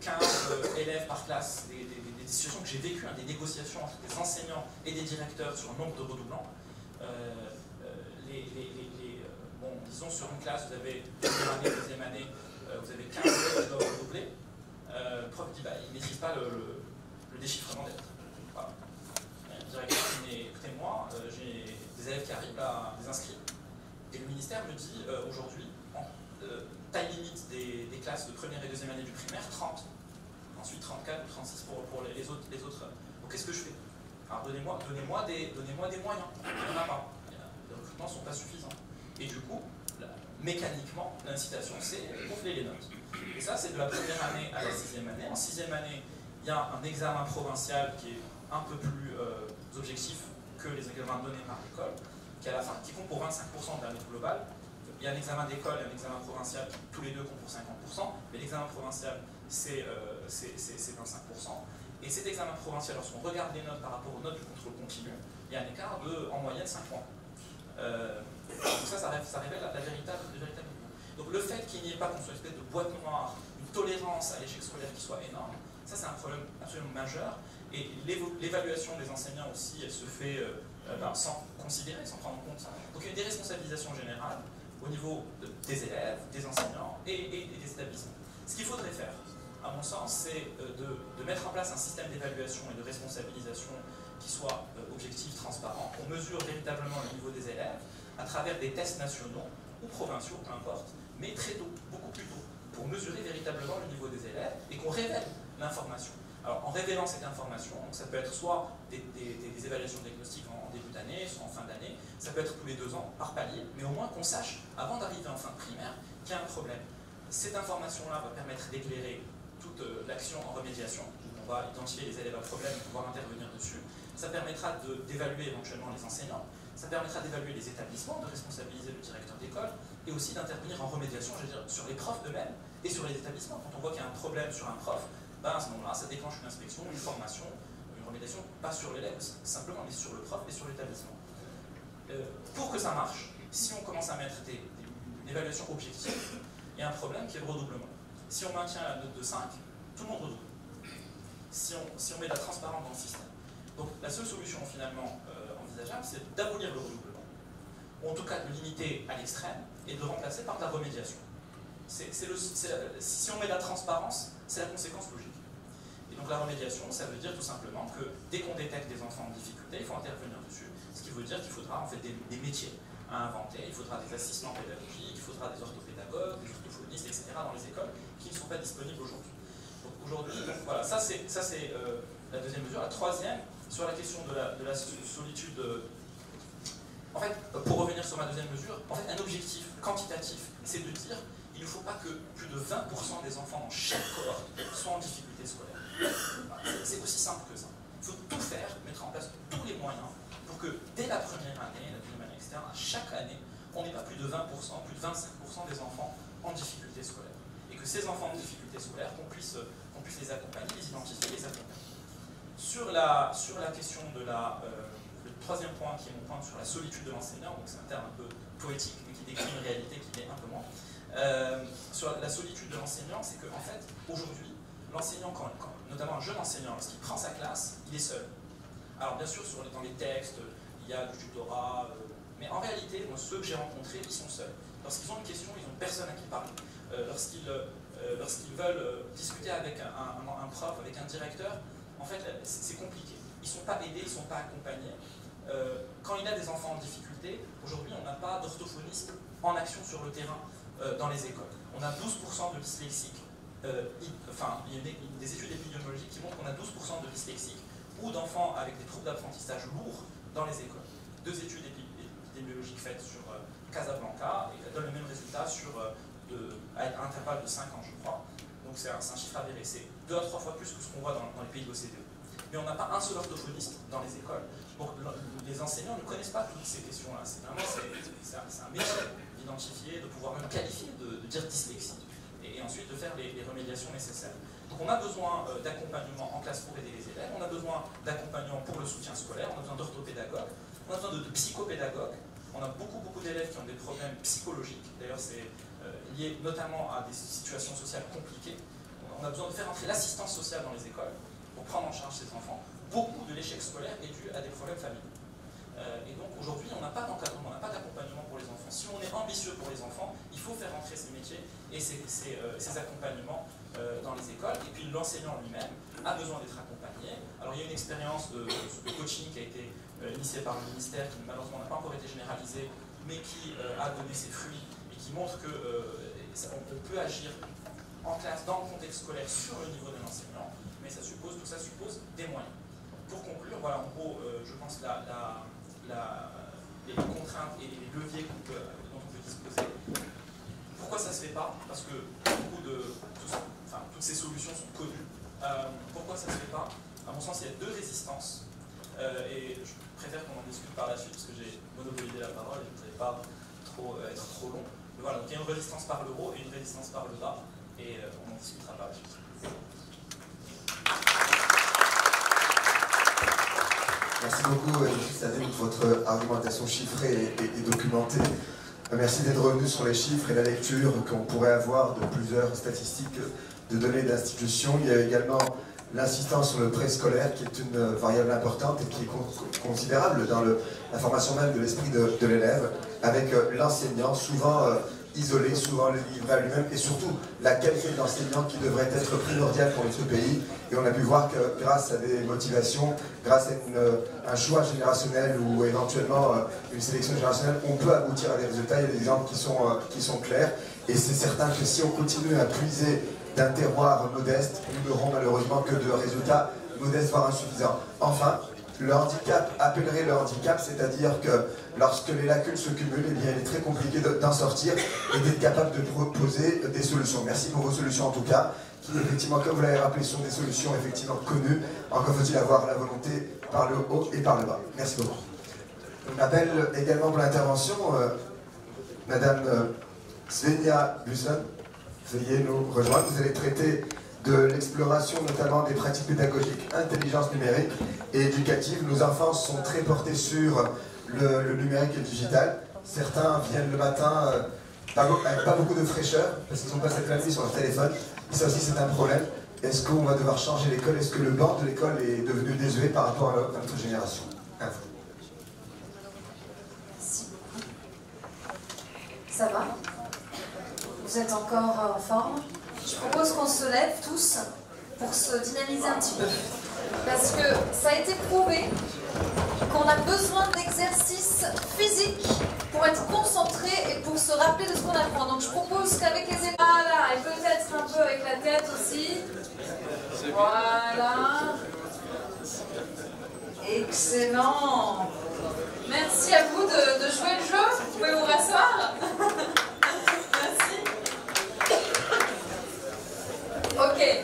15 élèves par classe, des situations que j'ai vécues, des négociations entre des enseignants et des directeurs sur le nombre de redoublants, bon, disons sur une classe, vous avez première année, deuxième année, vous avez 15 élèves qui doivent redoubler, le prof dit, bah, il ne maîtrise pas le déchiffrement des lettres. Voilà. Le directeur dit, mais écoutez-moi, j'ai des élèves qui arrivent, là, des inscrits, et le ministère me dit, aujourd'hui, taille limite des classes de première et deuxième année du primaire, 30. Ensuite 34 ou 36 pour les autres. Donc qu'est-ce que je fais? Alors donnez-moi des moyens. Il n'y en a pas. Les recrutements ne sont pas suffisants. Et du coup, mécaniquement, l'incitation, c'est gonfler les notes. Et ça, c'est de la première année à la sixième année. En sixième année, il y a un examen provincial qui est un peu plus objectif que les examens donnés par l'école, qui à la fin, qui compte pour 25% de la note globale. Il y a un examen d'école et un examen provincial qui tous les deux comptent pour 50%, mais l'examen provincial c'est 25%. Et cet examen provincial, lorsqu'on regarde les notes par rapport aux notes du contrôle continu, il y a un écart de en moyenne 5 points. Donc ça révèle la véritable niveau. Donc le fait qu'il n'y ait pas qu'on soit une espèce de boîte noire, une tolérance à l'échec scolaire qui soit énorme, ça c'est un problème absolument majeur. Et l'évaluation des enseignants aussi, elle se fait sans considérer, sans prendre en compte ça. Donc il y a une déresponsabilisation générale au niveau des élèves, des enseignants et des établissements. Ce qu'il faudrait faire, à mon sens, c'est de mettre en place un système d'évaluation et de responsabilisation qui soit objectif, transparent. On mesure véritablement le niveau des élèves à travers des tests nationaux ou provinciaux, peu importe, mais très tôt, beaucoup plus tôt, pour mesurer véritablement le niveau des élèves et qu'on révèle l'information. Alors, en révélant cette information, donc ça peut être soit des évaluations diagnostiques en début d'année, soit en fin d'année, ça peut être tous les 2 ans, par palier, mais au moins qu'on sache, avant d'arriver en fin de primaire, qu'il y a un problème. Cette information-là va permettre d'éclairer toute l'action en remédiation. On va identifier les élèves à problème et pouvoir intervenir dessus. Ça permettra d'évaluer éventuellement les enseignants. Ça permettra d'évaluer les établissements, de responsabiliser le directeur d'école et aussi d'intervenir en remédiation, je veux dire, sur les profs eux-mêmes et sur les établissements. Quand on voit qu'il y a un problème sur un prof, ben à ce moment-là, ça déclenche une inspection, une formation, une remédiation, pas sur l'élève, simplement, mais sur le prof et sur l'établissement. Pour que ça marche, si on commence à mettre une évaluation objective, il y a un problème qui est le redoublement. Si on maintient la note de 5, tout le monde redouble. Si on met de la transparence dans le système, Donc la seule solution finalement envisageable, c'est d'abolir le redoublement, ou en tout cas de le limiter à l'extrême, et de le remplacer par de la remédiation. Si on met de la transparence, c'est la conséquence logique. Et donc la remédiation, ça veut dire tout simplement que dès qu'on détecte des enfants en difficulté, il faut intervenir dessus, ce qui veut dire qu'il faudra en fait des métiers à inventer, il faudra des assistants pédagogiques, il faudra des orthopédagogues, des orthophonistes, etc. dans les écoles qui ne sont pas disponibles aujourd'hui. Donc aujourd'hui, voilà, ça c'est la deuxième mesure. La troisième, sur la question de la solitude, en fait, pour revenir sur ma deuxième mesure, en fait, un objectif quantitatif, c'est de dire il ne faut pas que plus de 20% des enfants dans chaque cohorte soient en difficulté scolaire. C'est aussi simple que ça. Il faut tout faire, mettre en place tous les moyens pour que dès la première année, la deuxième année, etc., chaque année, on n'ait pas plus de 20%, plus de 25% des enfants en difficulté scolaire. Et que ces enfants en difficulté scolaire, qu'on puisse les accompagner, les identifier, les accompagner. Sur la question de le troisième point, qui est mon point sur la solitude de l'enseignant, donc c'est un terme un peu poétique, mais qui décrit une réalité qui l'est un peu moins. Sur la solitude de l'enseignant, c'est qu'en fait, aujourd'hui, l'enseignant, notamment un jeune enseignant, lorsqu'il prend sa classe, il est seul. Alors bien sûr, dans les textes, il y a du tutorat, mais en réalité, moi, ceux que j'ai rencontrés, ils sont seuls. Lorsqu'ils ont une question, ils n'ont personne à qui parler. Lorsqu'ils veulent discuter avec un prof, avec un directeur, en fait, c'est compliqué. Ils ne sont pas aidés, ils ne sont pas accompagnés. Quand il y a des enfants en difficulté, aujourd'hui, on n'a pas d'orthophonistes en action sur le terrain dans les écoles. On a 12% de dyslexiques. Enfin, il y a des études épidémiologiques qui montrent qu'on a 12% de dyslexiques ou d'enfants avec des troubles d'apprentissage lourds dans les écoles. Deux études épidémiologiques faites sur Casablanca et elles donnent le même résultat sur à un intervalle de 5 ans, je crois. Donc c'est un chiffre avéré. C'est 2 à 3 fois plus que ce qu'on voit dans les pays de l'OCDE. Mais on n'a pas un seul orthophoniste dans les écoles. Donc les enseignants ne connaissent pas toutes ces questions-là. C'est un métier d'identifier, de pouvoir même qualifier, de dire dyslexie, et ensuite de faire les remédiations nécessaires. Donc on a besoin d'accompagnement en classe pour aider les élèves, on a besoin d'accompagnement pour le soutien scolaire, on a besoin d'orthopédagogues, on a besoin de psychopédagogues, on a beaucoup d'élèves qui ont des problèmes psychologiques, d'ailleurs c'est lié notamment à des situations sociales compliquées. On a besoin de faire entrer l'assistance sociale dans les écoles pour prendre en charge ces enfants. Beaucoup de l'échec scolaire est dû à des problèmes familiaux. Et donc aujourd'hui, on n'a pas d'encadrement, on n'a pas d'accompagnement pour les enfants. Si on est ambitieux pour les enfants, il faut faire entrer ces métiers et ces accompagnements dans les écoles. Et puis l'enseignant lui-même a besoin d'être accompagné. Alors il y a une expérience de coaching qui a été initiée par le ministère, qui malheureusement n'a pas encore été généralisée, mais qui a donné ses fruits et qui montre qu'on peut agir en classe, dans le contexte scolaire, sur le niveau de l'enseignant, mais tout ça suppose des moyens. Pour conclure, voilà en gros, je pense les contraintes et les leviers dont on peut disposer. Pourquoi ça ne se fait pas? Parce que toutes ces solutions sont connues. Pourquoi ça ne se fait pas? À mon sens, il y a deux résistances. Et je préfère qu'on en discute par la suite, parce que j'ai monopolisé la parole et je ne voudrais pas être trop long. Mais voilà, donc il y a une résistance par le haut et une résistance par le bas. Et on en discutera par la suite. Merci beaucoup, Salim, pour votre argumentation chiffrée et documentée. Merci d'être revenu sur les chiffres et la lecture qu'on pourrait avoir de plusieurs statistiques de données d'institutions. Il y a également l'insistance sur le préscolaire, qui est une variable importante et qui est considérable dans la formation même de l'esprit de l'élève, avec l'enseignant souvent isolé, souvent livré à lui-même, et surtout la qualité de l'enseignant qui devrait être primordiale pour notre pays. Et on a pu voir que grâce à des motivations, grâce à un choix générationnel ou éventuellement une sélection générationnelle, on peut aboutir à des résultats. Il y a des exemples qui sont clairs. Et c'est certain que si on continue à puiser d'un terroir modeste, nous n'aurons malheureusement que de résultats modestes, voire insuffisants. Enfin, le handicap appellerait le handicap, c'est-à-dire que lorsque les lacunes se cumulent, eh bien, il est très compliqué d'en sortir et d'être capable de proposer des solutions. Merci pour vos solutions en tout cas, qui effectivement, comme vous l'avez rappelé, sont des solutions effectivement connues. Encore faut-il avoir la volonté par le haut et par le bas. Merci beaucoup. On appelle également pour l'intervention Madame Svenja Busson. Veuillez nous rejoindre. Vous allez traiter de l'exploration notamment des pratiques pédagogiques, intelligence numérique et éducative. Nos enfants sont très portés sur le numérique et le digital. Certains viennent le matin avec pas beaucoup de fraîcheur, parce qu'ils n'ont pas cette nuit sur leur téléphone. Et ça aussi c'est un problème. Est-ce qu'on va devoir changer l'école? Est-ce que le banc de l'école est devenu désuet par rapport à notre génération? À vous. Merci. Ça va? Vous êtes encore en forme? Je propose qu'on se lève tous pour se dynamiser un petit peu. Parce que ça a été prouvé qu'on a besoin d'exercices physiques pour être concentré et pour se rappeler de ce qu'on apprend. Donc je propose qu'avec les épaules, voilà, et peut-être un peu avec la tête aussi. Voilà. Excellent. Merci à vous de jouer le jeu. Vous pouvez vous rasseoir. Merci. Ok.